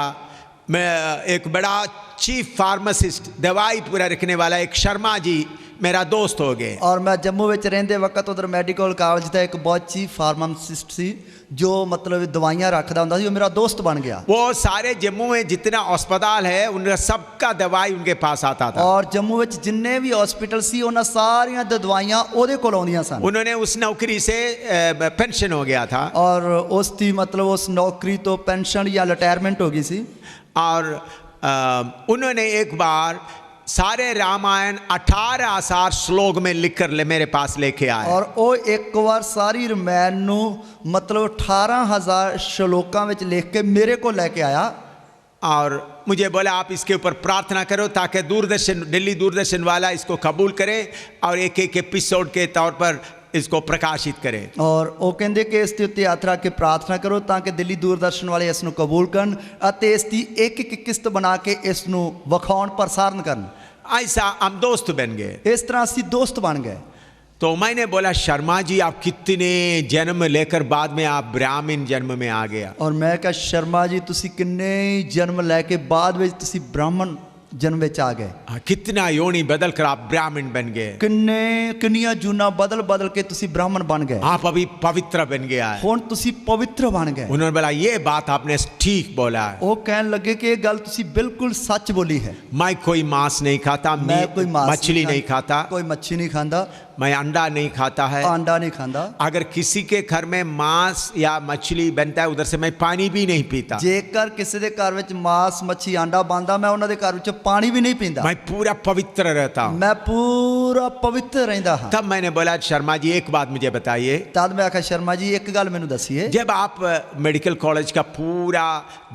मैं एक बड़ा चीफ फार्मासिस्ट, दवाई पूरा रखने वाला एक शर्मा जी मेरा दोस्त हो गए। और मैं जम्मू में रहते वक्त उधर मेडिकल कॉलेज का एक बहुत चीफ फार्मासिस्ट सी जो मतलब दवाइयां रखता होंदा सी, वो मेरा दोस्त बन गया। वो सारे जम्मू में जितना अस्पताल है उनका सबका दवाई उनके पास आता था। और जम्मू में जिन्ने भी हॉस्पिटल सी उन्हां सारियां दवाइयां ओदे कोल आउंदियां सन। उन्होंने उस नौकरी से पेंशन हो गया था। और उसकी मतलब उस नौकरी तो पेंशन या रिटायरमेंट हो गई सी। और उन्होंने एक बार सारे रामायण 18,000 श्लोक में लिखकर मेरे पास लेके आए। और वो एक बार सारी रामायण नू मतलब 18,000 श्लोकां विच लिख के मेरे को लेके आया। और मुझे बोला आप इसके ऊपर प्रार्थना करो ताकि दूरदर्शन, दिल्ली दूरदर्शन वाला इसको कबूल करे और एक एक एपिसोड के तौर पर इसको प्रकाशित करें। और वो कहते कि इस उत्ते यात्रा के प्रार्थना करो ताकि दिल्ली दूरदर्शन वाले इसनू कबूल करन अते इसकी एक एक किस्त बना के इसनू वखाउण प्रसारण करन। ऐसा हम दोस्त बन गए। इस तरह से दोस्त बन गए। तो मैंने बोला शर्मा जी आप कितने जन्म लेकर बाद में आप ब्राह्मण जन्म में आ गया। और मैं कहा शर्मा जी तुसी किन्ने जन्म लेके बाद में तुसी ब्राह्मण जन्म विच आ गए। कितना योनि बदल कर आप ब्राह्मण बन गए। किन्नियां जूना बदल बदल के तुसी ब्राह्मण बन गए। आप अभी पवित्र बन गया है। हुण तुसी पवित्र बन गए। उन्होंने बोला ये बात आपने ठीक बोला है। वो कहने लगे कि ये गल तुसी बिल्कुल सच बोली है। मैं कोई मांस नहीं खाता, मैं कोई मछली नहीं खाता, कोई मच्छी नहीं खाता, मैं अंडा नहीं खाता है, अंडा नहीं खाता। अगर किसी के घर में मांस या मछली बनता है उधर से मैं पानी भी नहीं पीता। जेकर किसी के घर विच मांस मच्छी अंडा बनता मैं उन्हां दे घर विच पानी भी नहीं पींदा। मैं पूरा पवित्र रहता हूँ। मैं पूरा पवित्र रहंदा हां। तब मैंने बोला शर्मा जी एक बात मुझे बताइए। तब मैं आखा शर्मा जी एक गल मैनू दसिए। जब आप मेडिकल कॉलेज का पूरा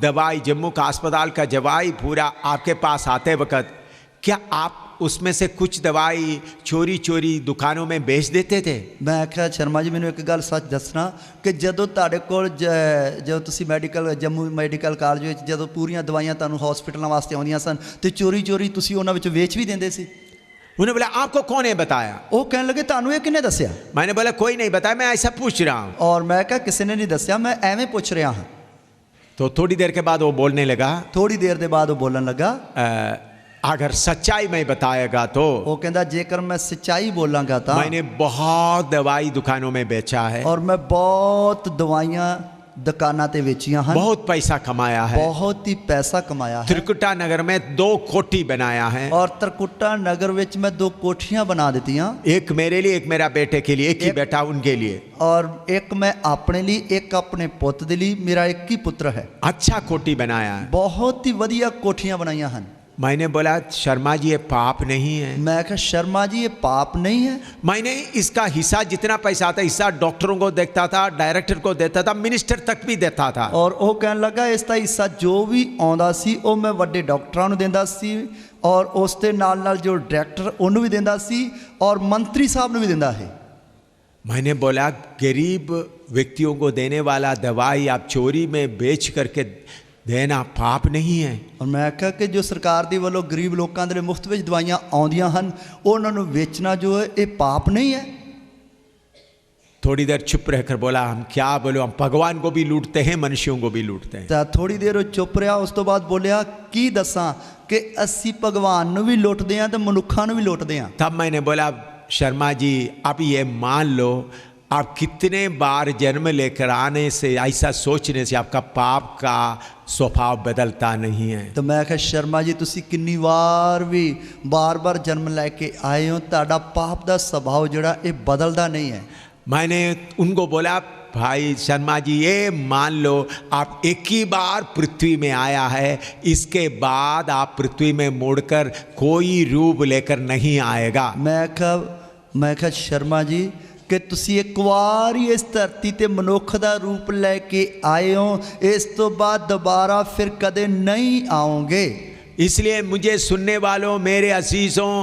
दवाई, जम्मू का अस्पताल का दवाई पूरा आपके पास आते वक्त क्या आप उसमें से कुछ दवाई चोरी चोरी दुकानों में बेच देते थे? मैं आख्या शर्मा जी मैनू एक गल सच दसना कि जदों तुहाडे कोल जो तुसी मेडिकल जम्मू मेडिकल कॉलेज विच जदों पूरियां दवाइयां तुहानूं हॉस्पिटलों वास्ते आउंदियां सन ते चोरी चोरी तुसी उन्हां विच वेच भी दिंदे सी? उन्होंने बोला आपको कौन है बताया? ਉਹ ਕਹਿਣ ਲੱਗੇ ਤੁਹਾਨੂੰ ਇਹ ਕਿਹਨੇ ਦੱਸਿਆ? मैंने बोला कोई नहीं बताया, मैं ऐसा पूछ रहा हूँ। ਔਰ ਮੈਂ ਕਿਹਾ ਕਿਸੇ ਨੇ ਨਹੀਂ ਦੱਸਿਆ, ਮੈਂ ਐਵੇਂ ਪੁੱਛ ਰਿਹਾ ਹਾਂ। तो थोड़ी देर के बाद वो बोलने लगा, ਥੋੜੀ ਦੇਰ ਦੇ ਬਾਅਦ ਉਹ ਬੋਲਣ ਲੱਗਾ। अगर सच्चाई में बताएगा तो ਉਹ ਕਹਿੰਦਾ ਜੇਕਰ ਮੈਂ ਸੱਚਾਈ ਬੋਲਾਂਗਾ ਤਾਂ मैंने बहुत दवाई दुकानों में बेचा है, ਔਰ ਮੈਂ ਬਹੁਤ ਦਵਾਈਆਂ ਦੁਕਾਨਾਂ ਤੇ ਵੇਚੀਆਂ ਹਨ, बहुत पैसा कमाया है, ਬਹੁਤ ਹੀ ਪੈਸਾ ਕਮਾਇਆ ਹੈ। त्रिकुटा नगर में 2 कोठी बनाया है, ਔਰ ਤਰਕੁਟਾ ਨਗਰ ਵਿੱਚ ਮੈਂ 2 ਕੋਠੀਆਂ ਬਣਾ ਦਿੱਤੀਆਂ, एक मेरे लिए, एक मेरा बेटे के लिए, एक ही बेटा उनके लिए। ਔਰ ਇੱਕ ਮੈਂ ਆਪਣੇ ਲਈ, ਇੱਕ ਆਪਣੇ ਪੁੱਤ ਦੇ ਲਈ, ਮੇਰਾ ਇੱਕ ਹੀ ਪੁੱਤਰ ਹੈ। अच्छा कोठी बनाया है। ਬਹੁਤ ਹੀ ਵਧੀਆ ਕੋਠੀਆਂ ਬਣਾਈਆਂ ਹਨ। मैंने बोला शर्मा जी ये पाप नहीं है। मैं कहा शर्मा जी ये पाप नहीं है। मैंने इसका हिस्सा, जितना पैसा आता हिस्सा डॉक्टरों को देता था, डायरेक्टर को देता था, मिनिस्टर तक भी देता था। और वो कहने लगा इसका हिस्सा जो भी आंदा सी वो मैं वड्डे डॉक्टरां नूं देंदा सी, और उस दे नाल नाल जो डायरेक्टर उन्होंने भी देंदा सी, और मंत्री साहब नूं भी देंदा है। मैंने बोला गरीब व्यक्तियों को देने वाला दवाई आप चोरी में बेच करके देना पाप नहीं है। और मैं कहा कि जो सरकार दी वालों गरीब लोगों के लिए मुफ्त में दवाइयां आउंदियां हन, उन्होंने बेचना जो है ये पाप नहीं है। थोड़ी देर चुप रहकर बोला हम क्या बोलो, हम भगवान को भी लूटते हैं, मनुष्यों को भी लूटते हैं। तो थोड़ी देर वो चुप रहा, उस तो बाद बोलिया की दसा कि असी भगवान नूं भी लुटदे हां ते मनुखां नूं भी लुटदे हां। तब मैंने बोला शर्मा जी आप ये मान लो, आप कितने बार जन्म लेकर आने से, ऐसा सोचने से आपका पाप का स्वभाव बदलता नहीं है। तो मैं कहा शर्मा जी तुसी कितनी बार भी बार बार जन्म लेके आए हो, ताड़ा पाप का स्वभाव जड़ा ये बदलता नहीं है। मैंने उनको बोला भाई शर्मा जी ये मान लो आप एक ही बार पृथ्वी में आया है, इसके बाद आप पृथ्वी में मुड़कर कोई रूप लेकर नहीं आएगा। मैं कहा शर्मा जी कि तुसी एक बार ही इस धरती ते मनुख दा रूप लेके आए हो, इस तो बाद दोबारा फिर कदे नहीं आओगे। इसलिए मुझे सुनने वालों मेरे अजीजों,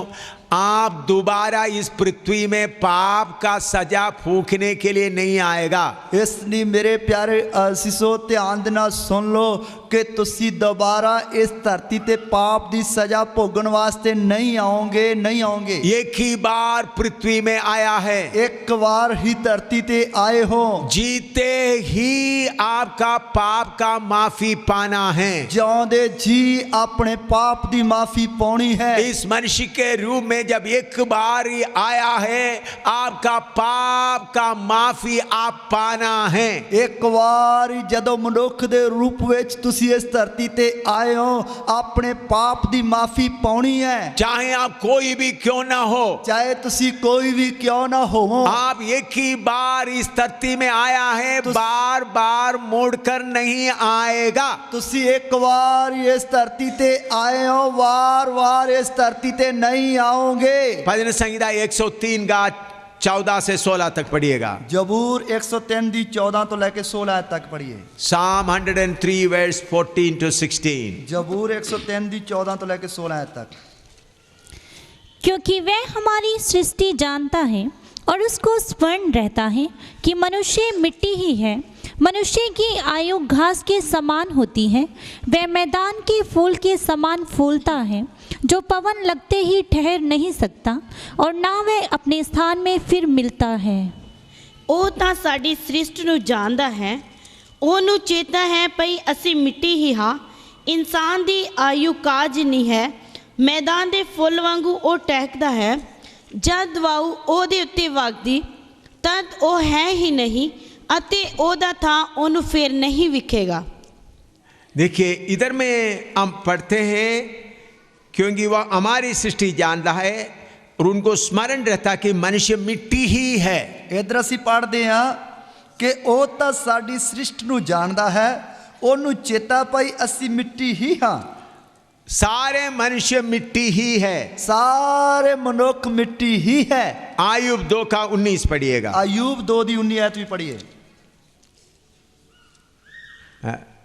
आप दोबारा इस पृथ्वी में पाप का सजा फूकने के लिए नहीं आएगा। इसलिए मेरे प्यारे असीसो ध्यान देना सुन लो कि तुसी दोबारा इस धरती ते पाप दी सजा भोगन वास्ते नहीं आओगे, नहीं आओगे। एक ही बार पृथ्वी में आया है, एक बार ही धरती ते आए हो, जीते ही आपका पाप का माफी पाना है। जिਉਂਦੇ जी अपने पाप दी माफी पानी है। इस मनुष्य के रूप में जब एक बार ही आया है, आपका पाप का माफी आप पाना है। एक बार ही जदों मनुख दे रूप विच तुसी इस धरती ते आए हो, अपने पाप दी माफी पानी है। चाहे आप कोई भी क्यों ना हो, चाहे तुसी कोई भी क्यों ना हो, आप एक ही बार इस धरती में आया है, बार बार मुड़कर नहीं आएगा। तुसी एक बार इस धरती ते आए हो, बार बार इस धरती ते नहीं आओगे। भजन संहिता 103 का 14 से 16 तक पढ़िएगा। जबूर 103 दी 14 तो लेके 16 तक पढ़िए। Psalm 103 verse 14 to 16। जबूर 103 दी 14 तो लेके 16 तक। क्योंकि वह हमारी सृष्टि जानता है और उसको स्मरण रहता है कि मनुष्य मिट्टी ही है, मनुष्य की आयु घास के समान होती है, वह मैदान के फूल के समान फूलता है, जो पवन लगते ही ठहर नहीं सकता और ना वह अपने स्थान में फिर मिलता है। ਉਹ ਤਾਂ ਸਾਡੀ ਸ੍ਰਿਸ਼ਟ ਨੂੰ ਜਾਣਦਾ ਹੈ, ਉਹਨੂੰ ਚੇਤਾ ਹੈ ਭਈ ਅਸੀਂ ਮਿੱਟੀ ਹੀ ਹਾਂ, ਇਨਸਾਨ ਦੀ ਆਯੂ ਕਾਜ ਨਹੀਂ ਹੈ, ਮੈਦਾਨ ਦੇ ਫੁੱਲ ਵਾਂਗੂ ਉਹ ਟਹਿਕਦਾ ਹੈ, ਜਦ ਵਾਉ ਉਹਦੇ ਉੱਤੇ ਵਗਦੀ ਤਦ ਉਹ ਹੈ ਹੀ ਨਹੀਂ ਅਤੇ ਉਹਦਾ ਥਾਂ ਉਹਨੂੰ ਫਿਰ नहीं विखेगा। देखिए इधर में हम पढ़ते हैं क्योंकि वह हमारी सृष्टि जानता है और उनको स्मरण रहता कि मनुष्य मिट्टी ही है। इधर ਅਸੀਂ ਪੜ੍ਹਦੇ ਹਾਂ ਕਿ ਉਹ ਤਾਂ ਸਾਡੀ ਸ੍ਰਿਸ਼ਟ ਨੂੰ ਜਾਣਦਾ ਹੈ, ਉਹਨੂੰ ਚੇਤਾ ਪਈ ਅਸੀਂ ਮਿੱਟੀ ਹੀ ਹਾਂ। सारे मनुष्य मिट्टी ही है, सारे मनुख मिट्टी ही है। आयुब 2 का 19 पढ़िएगा। आयुब 2 दी 19 आयत भी पढ़िए।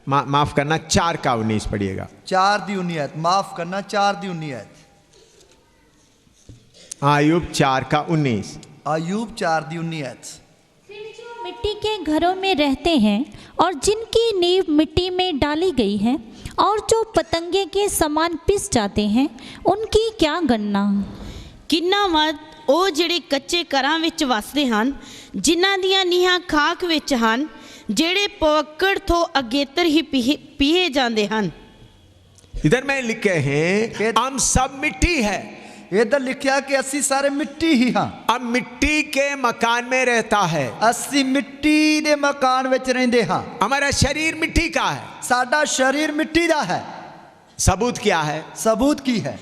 माफ करना 4 का 19 पढ़िएगा। 4 दी 19 आयत, माफ करना 4 दी 19 आयत। आयुब 4 का 19। आयुब 4 दी 19 आयत। फिर जो मिट्टी के घरों में रहते हैं और जिनकी नींव मिट्टी में डाली गई है और जो पतंगे के समान पिस जाते हैं, उनकी क्या गणना। ਕਿੰਨਾ ਵੱਧ ਉਹ ਜਿਹੜੇ ਕੱਚੇ ਘਰਾਂ ਵਿੱਚ ਵਸਦੇ ਹਨ, ਜਿਨ੍ਹਾਂ ਦੀਆਂ ਨੀਹਾਂ ਖਾਕ ਵਿੱਚ ਹਨ, ਜਿਹੜੇ ਪਵੱਕੜ ਤੋਂ ਅਗੇਤਰ ਹੀ ਪੀਏ ਜਾਂਦੇ ਹਨ। इधर में लिखे हैं हम सब मिट्टी है। इधर लिखा कि असी सारे मिट्टी ही हाँ। अब मिट्टी के मकान में रहता है। असी मिट्टी दे मकान विच रहिंदे हाँ। हमारा शरीर मिट्टी का है। साडा शरीर मिट्टी दा है। सबूत क्या है? सबूत की है?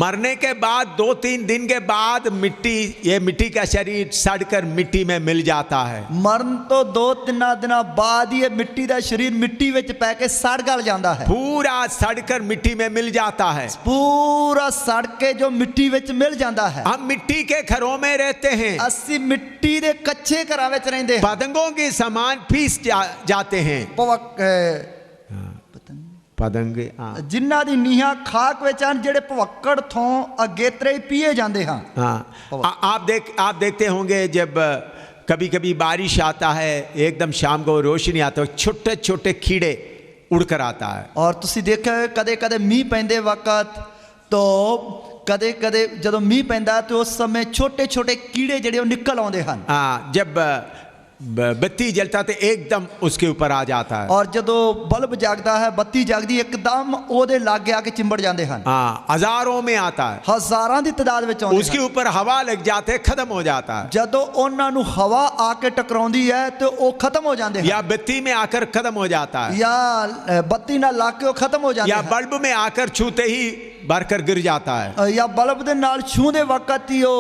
मरने के बाद 2-3 दिन के बाद ये मिट्टी का शरीर सड़कर मिट्टी में मिल जाता है। मरण तो 2-3 दिन बाद ये मिट्टी का शरीर मिट्टी विच पै के सड़ गल जाता है। पूरा सड़कर मिट्टी में मिल जाता है। पूरा सड़ के जो मिट्टी विच मिल जाता है। हम मिट्टी के घरों में रहते हैं। असी मिट्टी दे कच्चे घरां विच रहिंदे हां। पतंगों के समान पीस जाते हैं। पतंगे जिन्हां दी नीहां खाक विच हन, जिहड़े भवक्कड़ थों अगेतरे पीए जाते हैं। आप देखते होंगे जब कभी कभी बारिश आता है, एकदम शाम को रोशनी आता है, छोटे छोटे कीड़े उड़कर आता है। और तुसी देखा कदे कदे मीह पैंदे वक्त तो कदे कदे जदों मीह पैंदा तो उस समय छोटे छोटे कीड़े जिहड़े निकल आउंदे हन। जब बत्ती जलता तो एकदम उसके ऊपर आ जाता है। और जदों बल्ब जागदा है, बत्ती जागदी, एकदम ओदे लागे आके चिंबड़ जाते हैं। हजारों में आता है, हजारां दी तादाद विच आउंदे। उसके ऊपर हवा लग जाते खत्म हो जाता है। जदों उन्हां नूं हवा आके टकराउंदी है तो वो खत्म हो जाते हैं। या बत्ती में आकर खत्म हो जाता है, या बत्ती नाल लाग के वो खत्म हो जाते हैं, या बल्ब में आकर छूते ही भरकर गिर जाता है, या बल्ब दे नाल छूंदे वक्त ही वो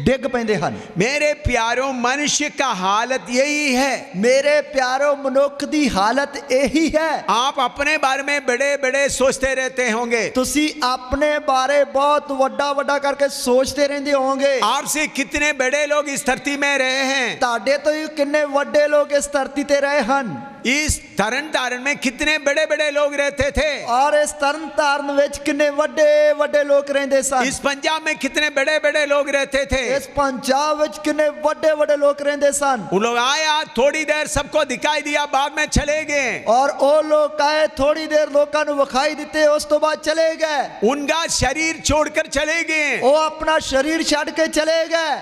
डिग पैंदे हन। मेरे प्यारों, मनुष्य का हालत यही है। मेरे प्यारों, मनुख दी हालत यही है। आप अपने बारे में बड़े बड़े सोचते रहते होंगे। तुसी अपने बारे बहुत वड्डा वड्डा करके सोचते रहंदे होंगे। आपसे कितने बड़े लोग इस धरती में रहे हैं? ताडे तो कितने वड्डे लोग इस धरती ते रहे हन। इस तरन तारण में कितने बड़े बड़े लोग रहते थे, और इस तरन तारण विच कितने वड्डे वड्डे लोग रहंदे सन। इस पंजाब में कितने बड़े बड़े लोग रहते थे, इस पंजाब विच कितने वड्डे वड्डे लोग रहंदे सन। वो लोग आया, थोड़ी देर सबको दिखाई दिया, बाद में चले गए। और वो लोग आए, थोड़ी देर लोकां नूं विखाई दिते, उस तो बाद चले गए। उनका शरीर छोड़कर चले गए। वो अपना शरीर छड़ के चले गए।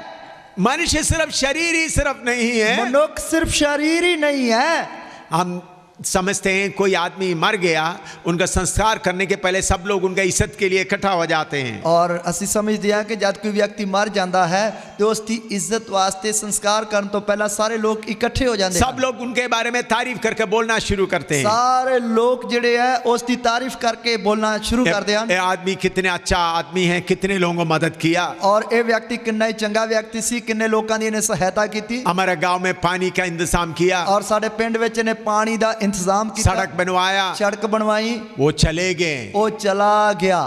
मनुष्य सिर्फ शरीर ही सिर्फ नहीं है, मनुष्य सिर्फ शरीर ही नहीं है। हम समझते हैं कोई आदमी मर गया, उनका संस्कार करने के पहले सब लोग उनका इज्जत के लिए इकट्ठा हो जाते हैं। और असी समझते हैं कि जब कोई व्यक्ति मर जाता है तो उसकी इज्जत वास्ते संस्कार करने तो पहला सारे लोग इकट्ठे हो जाते हैं। सब लोग उनके बारे में तारीफ करके बोलना शुरू करते हैं। सारे लोग जिहड़े है उसकी तारीफ करके बोलना शुरू करते हैं। ये आदमी कितने अच्छा आदमी है, कितने लोगों को मदद किया, और ये व्यक्ति कितना चंगा व्यक्ति सी, कितने लोगों ने सहायता की, हमारे गांव में पानी का इंतजाम किया, और साडे पिंड विच ने पानी का इंतजाम किया, सड़क बनवाया, सड़क बनवाई। वो चले गए, वो चला गया।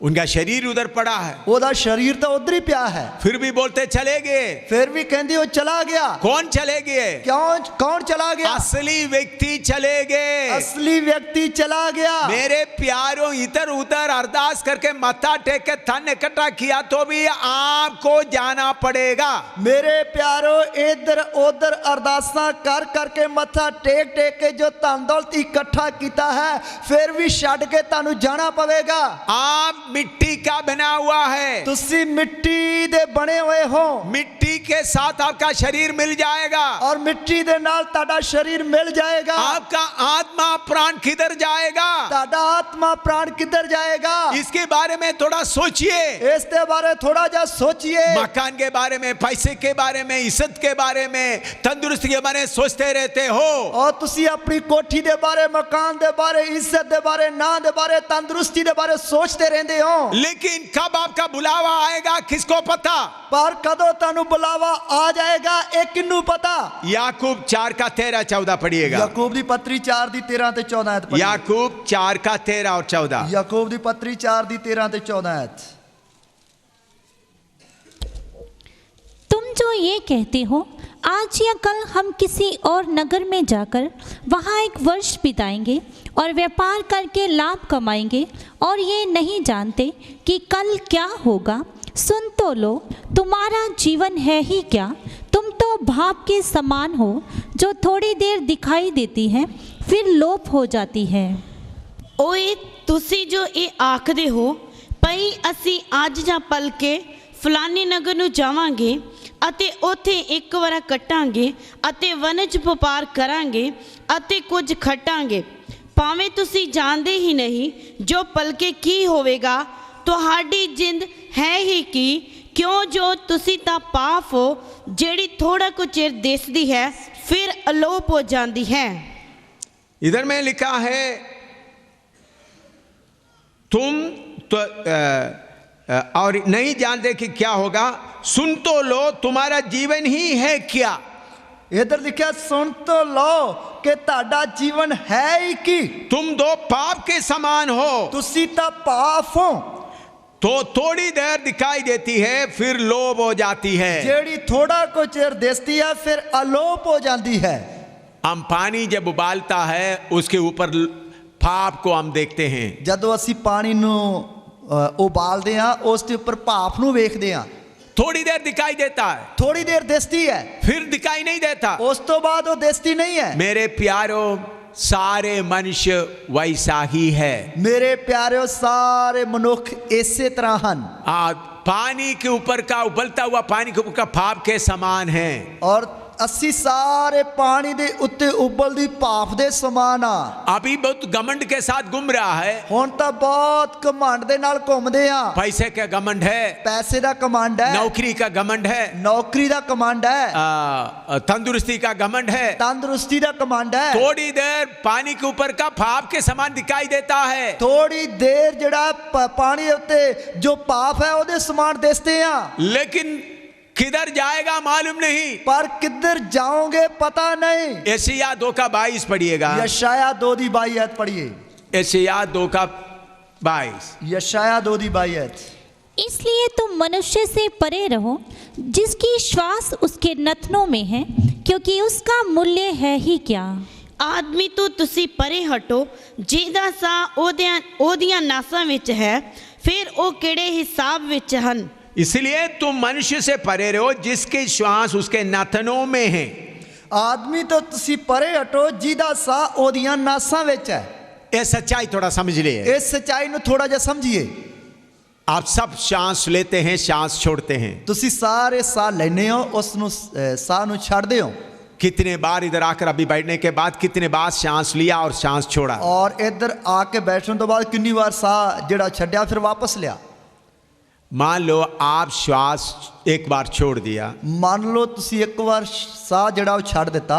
उनका शरीर उधर पड़ा है, ओदा शरीर तो उधर ही पिया है, फिर भी बोलते चले गए, फिर भी कहते वो चला गया। कौन चले गए? क्यों? कौन चला गया? असली व्यक्ति चले गए। असली व्यक्ति चला गया। मेरे प्यारों, इधर उधर अरदास करके मत्था टेक के धन इकट्ठा किया तो भी आपको जाना पड़ेगा। मेरे प्यारों, इधर उधर अरदासा कर करके मत्था टेक टेक के जो धन दौलत इकट्ठा किया है, फिर भी छड़ के तानू जाना पवेगा। आप मिट्टी का बना हुआ है, तुसी मिट्टी दे बने हुए हो। मिट्टी के साथ आपका शरीर मिल जाएगा, और मिट्टी दे नाल ताड़ा शरीर मिल जाएगा। आपका आत्मा प्राण किधर जाएगा? ताड़ा आत्मा प्राण किधर जाएगा? इसके बारे में थोड़ा सोचिए। इसके बारे थोड़ा जा सोचिए। मकान के बारे में, पैसे के बारे में, इज्जत के बारे में, तंदुरुस्ती के बारे में सोचते रहते हो। और तुसी अपनी कोठी दे बारे, मकान दे बारे, इज्जत दे बारे, ना दे बारे, तंदुरुस्ती दे बारे सोचते रहते हो। लेकिन कब आपका बुलावा आएगा किसको पता? पर कदों तानू बुलावा आ जाएगा एक किन्नू पता? याकूब 4:13-14 पढ़िएगा। याकूब दी पत्री 4:13-14 याकूब 4:13 और 14। याकूब दी पत्री 4:13-14। तुम जो ये कहते हो आज या कल हम किसी और नगर में जाकर वहाँ एक वर्ष बिताएंगे और व्यापार करके लाभ कमाएंगे और ये नहीं जानते कि कल क्या होगा, सुन तो लो, तुम्हारा जीवन है ही क्या? तुम तो भाप के समान हो जो थोड़ी देर दिखाई देती है फिर लोप हो जाती है। ओए तुसी जो ये आखदे हो पई असी आज ਜਾਂ पल के ਫਲਾਣੇ ਨਗਰ ਨੂੰ ਜਾਵਾਂਗੇ ਅਤੇ ਉੱਥੇ ਇੱਕ ਵਾਰ ਕੱਟਾਂਗੇ ਅਤੇ ਵਣਜ ਵਪਾਰ ਕਰਾਂਗੇ ਅਤੇ ਕੁਝ ਖੱਟਾਂਗੇ। ਭਾਵੇਂ ਤੁਸੀਂ ਜਾਣਦੇ ਹੀ ਨਹੀਂ ਜੋ ਭਲਕੇ ਕੀ ਹੋਵੇਗਾ। ਤੁਹਾਡੀ ਜਿੰਦ ਹੈ ਹੀ ਕੀ, ਕਿਉਂ ਜੋ ਤੁਸੀਂ ਤਾਂ ਪਾਪ ਹੋ ਜਿਹੜੀ ਥੋੜਾ ਕੁ ਚਿਰ ਦਿਸਦੀ ਹੈ फिर अलोप हो जाती है। इधर में लिखा है तुम तो और नहीं जानते कि क्या होगा, सुन तो लो तुम्हारा जीवन ही है क्या। इधर लिखा सुन तो लो कि ताड़ा जीवन है ही की, तुम दो पाप के समान हो। तुसी ता पाप हो। तो थोड़ी देर दिखाई देती है फिर लोप हो जाती है। जेड़ी थोड़ा को चिर दिसती है फिर अलोप हो जाती है। हम पानी जब उबालता है उसके ऊपर भाप को हम देखते हैं। जदों असी पानी नू उबालते हैं उसके ऊपर भाप नू वेखते हैं। थोड़ी देर दिखाई देता है, थोड़ी देर दिसती है, फिर दिखाई नहीं देता। उस तो बाद वो दिसती नहीं है। मेरे प्यारों सारे मनुष्य वैसा ही है। मेरे प्यारे सारे मनुख इसी तरह हैं। पानी के ऊपर का उबलता हुआ पानी के ऊपर का भाप के समान है। और असी सारे पानी दे उत्ते उबलदी भाप दे समान आ। अभी बहुत घमंड के साथ घूम रहा है। हुण तां बहुत घमंड दे नाल घूमदे आ। पैसे का घमंड है, पैसे दा घमंड है, नौकरी का घमंड है, नौकरी दा घमंड है, तंदुरुस्ती का घमंड है, तंदुरुस्ती दा घमंड है। थोड़ी देर पानी के ऊपर का भाप के समान दिखाई देता है। थोड़ी देर जड़ा पानी उत्ते जो भाप है ओदे समान दिसते आ, लेकिन किधर जाएगा मालूम नहीं। पर किधर जाओगे पता नहीं। यशायाह 2:22 पढ़िएगा। यशायाह 2:22 आयत पढ़िए। यशायाह 2:22। यशायाह 2:22 आयत। इसलिए तुम मनुष्य से परे रहो जिसकी श्वास उसके नथनों में है, क्योंकि उसका मूल्य है ही क्या। आदमी तो तुसी परे हटो ਜਿਹਦਾ ਸਾਹ ਉਹਦੀਆਂ ਨਾਸਾਂ ਵਿੱਚ ਹੈ, ਫਿਰ ਉਹ ਕਿਹੜੇ ਹਿਸਾਬ ਵਿੱਚ ਹਨ। इसलिए तुम मनुष्य से परे रहो जिसके श्वास उसके नाथनों में है। आदमी तो तुसी परे हटो ਜਿਹਦਾ ਸਾਹ ਉਹਦੀਆਂ ਨਾਸਾਂ ਵਿੱਚ ਹੈ। ये सच्चाई थोड़ा समझ लिए। इस सच्चाई ਨੂੰ थोड़ा ਜਿਹਾ समझिए। आप सब सांस लेते हैं, सांस छोड़ते हैं। तुसी सारे साह लेने हो, उस ਨੂੰ ਸਾਹ ਨੂੰ ਛੱਡਦੇ ਹੋ। कितने बार इधर आकर अभी बैठने के बाद कितने बार सांस लिया और सांस छोड़ा। और इधर आके बैठने तो बाद कितनी बार साह जड़ा छड्या फिर वापस लिया। मान लो आप श्वास एक बार छोड़ दिया, मान लो तुसी एक बार साह जड़ा छड़ देता,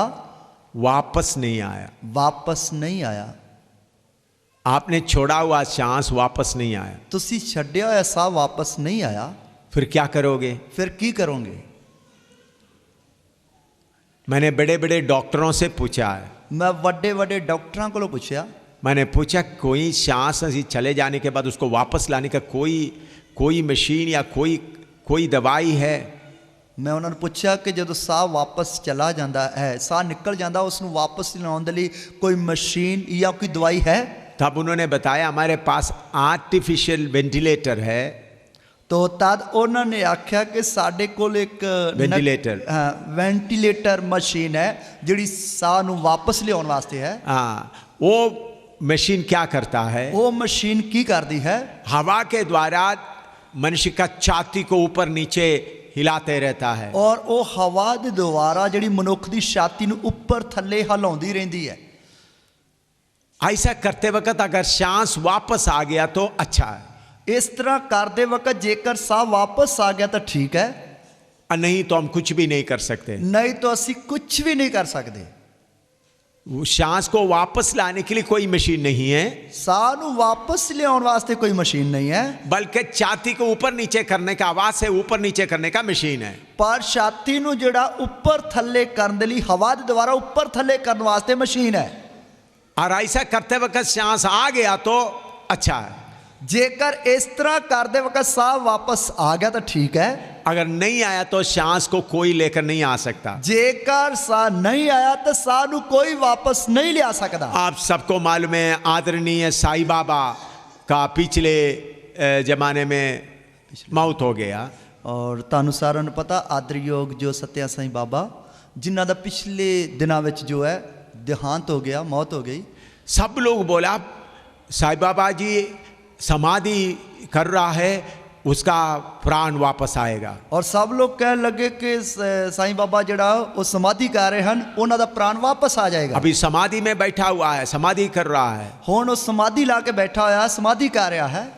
वापस नहीं आया। वापस नहीं आया। आपने छोड़ा हुआ सांस वापस नहीं आया, तुसी छड्या हुआ साह वापस नहीं आया, फिर क्या करोगे? फिर की करोगे? मैंने बड़े बड़े डॉक्टरों से पूछा है। मैं बड़े बड़े डॉक्टरों को पूछा। मैंने पूछा कोई सांस ऐसी चले जाने के बाद उसको वापस लाने का कोई मशीन या कोई दवाई है? मैं उन्होंने पूछा कि जो साह वापस चला जाता है, साह निकल जाता, उसको वापस लाने के लिए कोई मशीन या कोई दवाई है? तब उन्होंने बताया हमारे पास आर्टिफिशियल वेंटिलेटर है। तो तद उन्होंने आख्या कि साढ़े कोल एक वेंटिलेटर मशीन है जिहड़ी साह नूं वापस लियाउण वास्ते है। वो मशीन क्या करता है? वो मशीन की करती है? हवा के द्वारा मनुष्य का छाती को ऊपर नीचे हिलाते रहता है। और वो हवा के द्वारा जिहड़ी मनुख की छाती नूं ऊपर थल्ले हिलाउंदी रहिंदी है। ऐसा करते वक्त अगर सांस वापस आ गया तो अच्छा है। इस तरह करते वक्त जेकर साह वापस आ गया तो ठीक है, और नहीं तो हम कुछ भी नहीं कर सकते। नहीं तो असी कुछ भी नहीं कर सकते। सांस को वापस लाने के लिए कोई मशीन नहीं है, साह नूं वापस लियाउण वास्ते कोई मशीन नहीं है, बल्कि छाती को ऊपर नीचे करने का, आवाज से ऊपर नीचे करने का मशीन है। पर छाती नूं जिहड़ा ऊपर थल्ले करने दे लई हवा दे द्वारा ऊपर थल्ले करने वास्ते मशीन है। और ऐसा करते वक्त सांस आ गया तो अच्छा है। जेकर इस तरह करते वक्त साह वापस आ गया तो ठीक है, अगर नहीं आया तो सांस को कोई लेकर नहीं आ सकता। जेकर साह नहीं आया तो साह नूं कोई वापस नहीं ले आ सकता। आप सबको मालूम है आदरणीय साईं बाबा का पिछले जमाने में मौत हो गया। और तुहानूं सारिआं नूं पता आदरयोग जो सत्या साईं बाबा जिन्हां दा पिछले दिनां विच जो है देहांत हो गया, मौत हो गई। सब लोग बोला साईं बाबा जी समाधि कर रहा है, उसका प्राण वापस आएगा। और सब लोग कहने लगे कि साईं बाबा जड़ा वो समाधि कर रहे हैं, उन्हों दा प्राण वापस आ जाएगा। अभी समाधि में बैठा हुआ है, समाधि कर रहा है, हुण वो समाधि ला के बैठा हुआ है, समाधि कर रहा है,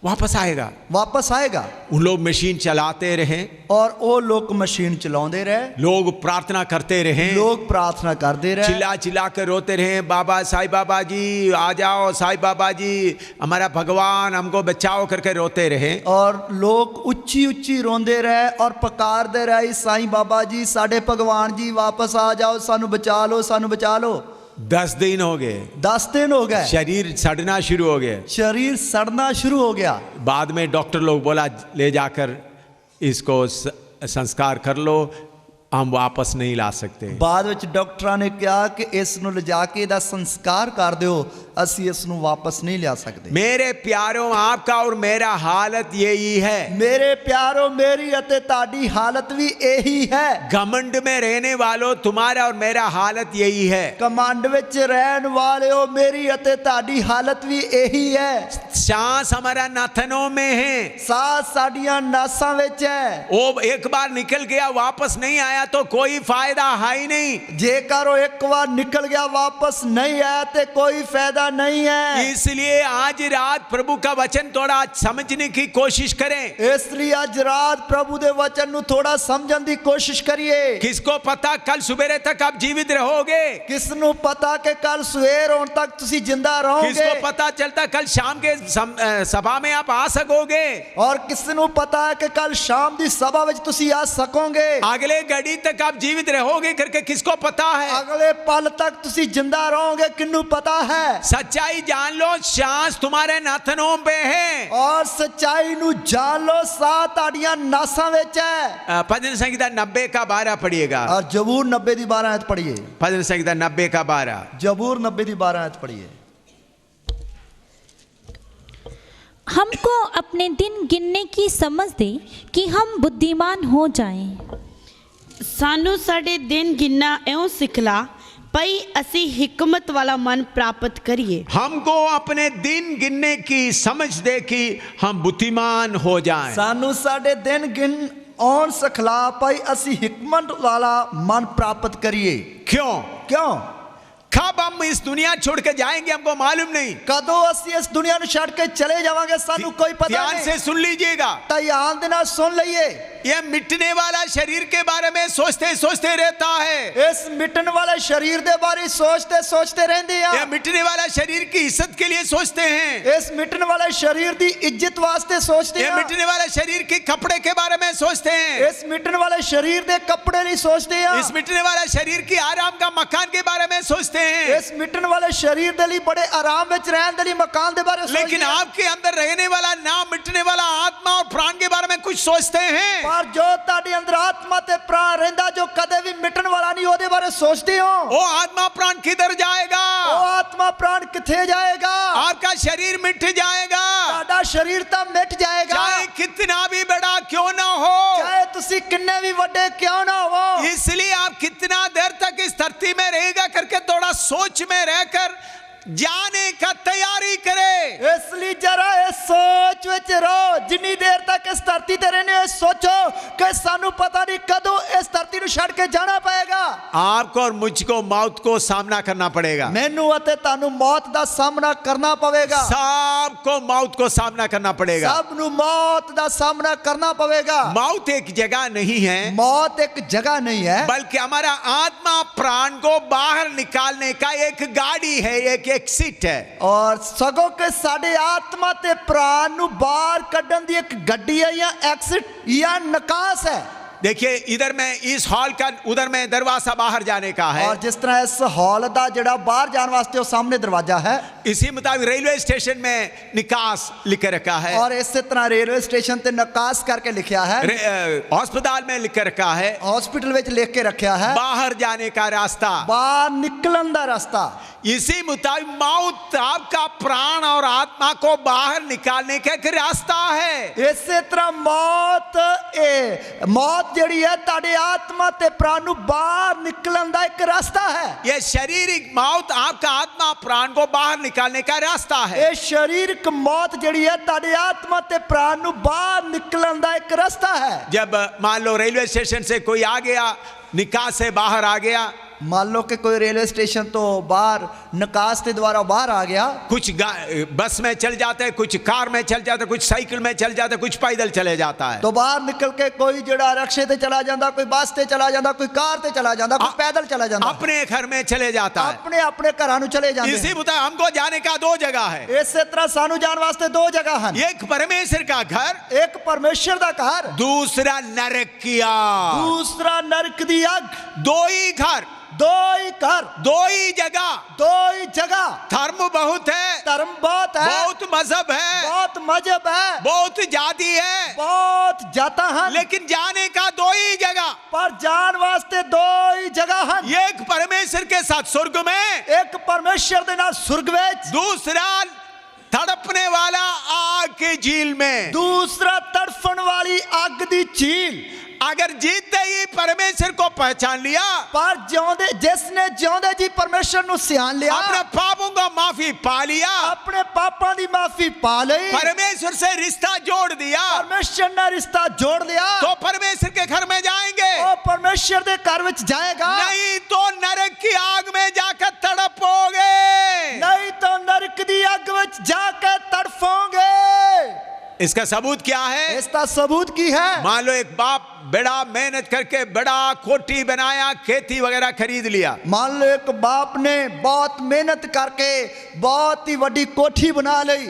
वापस आएगा। वापस आएगा। उन लोग मशीन चलाते रहे और वो लोग मशीन चलाते रहे, लोग प्रार्थना करते रहे, लोग प्रार्थना करते रहे, चिल्ला चिल्ला कर रोते रहे, बाबा साईं बाबा जी आ जाओ, साईं बाबा जी हमारा भगवान हमको बचाओ करके रोते रहे। और लोग उच्ची उच्ची रोंदे रहे और पकारते रहे, साईं बाबा जी साडे भगवान जी वापस आ जाओ, सानू बचा लो, सानू बचा लो। 10 दिन हो गए, 10 दिन हो गए, शरीर सड़ना शुरू हो गया, शरीर सड़ना शुरू हो गया। बाद में डॉक्टर लोग बोला ले जाकर इसको संस्कार कर लो, हम वापस नहीं ला सकते। बाद विच डॉक्टरां ने कहा कि इस नूं ले जाके इहदा संस्कार कर दिओ, असी इस नूं वापस नहीं लिया सकते। मेरे प्यारों, आपका और मेरा हालत यही है। मेरे प्यारों, मेरी अते ताड़ी हालत भी यही है। घमंड में रहने वालों, तुम्हारा और मेरा हालत यही है। कमांड विच रहन वालेओ, मेरी अते ताड़ी हालत भी यही है। सांस हमारा नाथनों में है, सांस साडियां नासां विच है। वो एक बार निकल गया वापस नहीं आया तो कोई फायदा है ही नहीं। जेकर वो एक बार निकल गया वापस नहीं आया तो कोई फायदा नहीं है। इसलिए आज रात प्रभु का वचन थोड़ा समझने की कोशिश करें। इसलिए आज रात प्रभु दे वचन नु थोड़ा समझने की कोशिश करिए। किसको पता कल सुबेरे तक आप जीवित रहोगे, किसनु पता कि कल सवेर होने तक तुसी जिंदा रहोगे। किसको पता चलता कल शाम के सभा में आप आ सकोगे, और किसनु पता है कि कल शाम दी सभा विच तुसी आ सकोगे। अगले घड़ी तक आप जीवित रहोगे करके किसको पता है। अगले पल तक तुसी जिंदा रहोगे, किन्नु पता है। सच्चाई जान लो, सांस तुम्हारे नाथनों पे है। और सच्चाई नु जान लो, साथ ताड़ियां नासां विच है। भजन संहिता 90 का 12 पढ़िएगा। और जबूर 90 दी 12 आयत पढ़िए। भजन संहिता 90 का 12, जबूर 90 दी 12 आयत पढ़िए। हमको अपने दिन गिनने की समझ दे कि हम बुद्धिमान हो जाएं। सानू साडे दिन गिनना एवं सिखला पई असी हिकमत वाला मन प्राप्त करिए। हमको अपने दिन गिनने की समझ दे कि हम बुद्धिमान हो जाएं। सानू साडे दिन गिन और सिखला पाई असी हिकमत वाला मन प्राप्त करिए। क्यों? क्यों? कब हम इस दुनिया छोड़ के जाएंगे हमको मालूम नहीं। कदों असी इस दुनिया नु छोड़ के चले जावांगे सानू कोई पता ध्यान नहीं। से सुन लीजिएगा, ध्यान देना सुन लइए। ये मिटने वाला शरीर के बारे में सोचते सोचते रहता है। इस मिटने वाले शरीर दे बारे सोचते सोचते रहंदे हैं। ये मिटने वाला शरीर की इज्जत के लिए सोचते हैं। इस मिटने वाले शरीर दी इज्जत वास्ते सोचते हैं। ये मिटने वाले शरीर के कपड़े के बारे में सोचते हैं। इस मिटने वाले शरीर दे कपड़े नहीं सोचते हैं। इस मिटने वाले शरीर की आराम का मकान के बारे में सोचते हैं। इस मिटने वाले शरीर दे लिए बड़े आराम विच रहन दे लिए मकान दे बारे सोचते हैं। लेकिन आपके अंदर रहने वाला ना मिटने वाला आत्मा और प्राण के बारे में कुछ सोचते हैं। पर जो ताड़ी अंदर आत्मा ते प्राण रहंदा जो कदे भी मिटन वाला नहीं, ओदे बारे सोचते हो। वो आत्मा प्राण किधर जाएगा? वो आत्मा प्राण किथे जाएगा? आपका शरीर मिट जाएगा। साडा शरीर तो मिट जाएगा, चाहे कितना भी बड़ा क्यों ना हो, चाहे तुसी किन्ने भी बड़े क्यों ना हो। इसलिए आप कितना देर तक इस धरती में रहेगा करके थोड़ा सोच में रहकर जाने का तैयारी करे। इसलिए जरा इस सोच विच रहो, जिन्नी देर तक इस धरती ते रहने सोचो कि सानू पता नहीं कदों इस धरती नु छड़ के जाना पड़ेगा। आपको और मुझको मौत को सामना करना पड़ेगा। मैनू अते तानू मौत दा सामना करना पवेगा। सबको मौत को सामना करना पड़ेगा। सबनू मौत दा सामना करना पवेगा। मौत एक जगह नहीं है, मौत एक जगह नहीं है, बल्कि हमारा आत्मा प्राण को बाहर निकालने का एक गाड़ी है, एक एक्सिट है। और सगों के साडे आत्मा ते प्राण नु बाहर कड्ढन दी एक गड्डी है या एक्सिट या निकास है। देखिए इधर में इस हॉल का, उधर में दरवाजा बाहर जाने का है। और जिस तरह इस हॉल दा जड़ा बाहर जाने वास्ते वो सामने दरवाजा है, इसी मुताबिक रेलवे स्टेशन में निकास लिख रखा है। और इसी तरह रेलवे स्टेशन ते निकास करके लिखा है। अस्पताल में लिख रखा है, हॉस्पिटल विच लिख के रखा है बाहर जाने का रास्ता। बाहर निकलन दा रास्ता। इसी मुताबिक मौत आपका प्राण और आत्मा को बाहर निकालने का एक रास्ता है। ਇਸੇ ਤਰ੍ਹਾਂ ਮੌਤ ਜਿਹੜੀ ਹੈ ਤੁਹਾਡੇ ਆਤਮਾ ਤੇ ਪ੍ਰਾਣ ਨੂੰ ਬਾਹਰ ਨਿਕਲਣ ਦਾ ਇੱਕ ਰਸਤਾ ਹੈ। यह शारीरिक मौत आपका आत्मा प्राण को बाहर निकालने का रास्ता है। ਇਹ ਸਰੀਰਕ ਮੌਤ ਜਿਹੜੀ ਹੈ ਤੁਹਾਡੇ ਆਤਮਾ ਤੇ ਪ੍ਰਾਣ ਨੂੰ ਬਾਹਰ ਨਿਕਲਣ ਦਾ ਇੱਕ ਰਸਤਾ ਹੈ। जब मान लो रेलवे स्टेशन से कोई आ गया, निकास से बाहर आ गया, मान लो कि कोई रेलवे स्टेशन तो बाहर निकास के द्वारा बाहर आ गया, कुछ बस में चल जाते हैं, कुछ कार में चल जाते हैं, कुछ साइकिल में चल जाते हैं, कुछ पैदल चले जाता है। तो बाहर निकल के कोई जड़ा रिक्शे ते चला जाता, कोई बस ते चला जाता, कोई कार ते चला जाता, कोई पैदल चला जाता, अपने घर में चले जाता है। अपने अपने घरां नूं चले जाते। इसी मुताबिक हमको जाने का दो जगह है। इसी तरह सानू जाने वास्ते दो जगह हैं। एक परमेश्वर का घर, एक परमेश्वर का घर, दूसरा नरक की आग। दूसरा नरक दी आग। दो ही घर, दो ही घर, दो ही जगह, दो ही जगह। धर्म बहुत है, धर्म बहुत है, बहुत मजहब है, बहुत मजहब है, बहुत जाति है, बहुत जाता है, लेकिन जाने का दो ही जगह। पर जान वास्ते दो ही जगह है। एक परमेश्वर के साथ स्वर्ग में, एक परमेश्वर दे नाल सुर्ग विच, दूसरा तड़पने वाला आग की झील में। दूसरा तड़फन वाली आग दी झील। अगर जीते ही परमेश्वर को पहचान लिया, पर जिਉਂਦੇ जिसने जिਉਂਦੇ जी परमेश्वर ਨੂੰ सियान लिया, अपने पापों का माफी पा लिया, अपने पापों की माफी पा ली, परमेश्वर से रिश्ता जोड़ दिया, परमेश्वर ने रिश्ता जोड़ लिया, तो परमेश्वर के घर में जाएंगे। वो परमेश्वर के घर में जाएगा। नहीं तो नरक की आग में जाकर तड़पोगे। नहीं तो नरक की आग में जाकर तड़फोगे। इसका सबूत क्या है? इसका सबूत की है? मान लो एक बाप बड़ा मेहनत करके बड़ा कोठी बनाया, खेती वगैरह खरीद लिया। मान लो एक बाप ने बहुत मेहनत करके बहुत ही बड़ी कोठी बना ली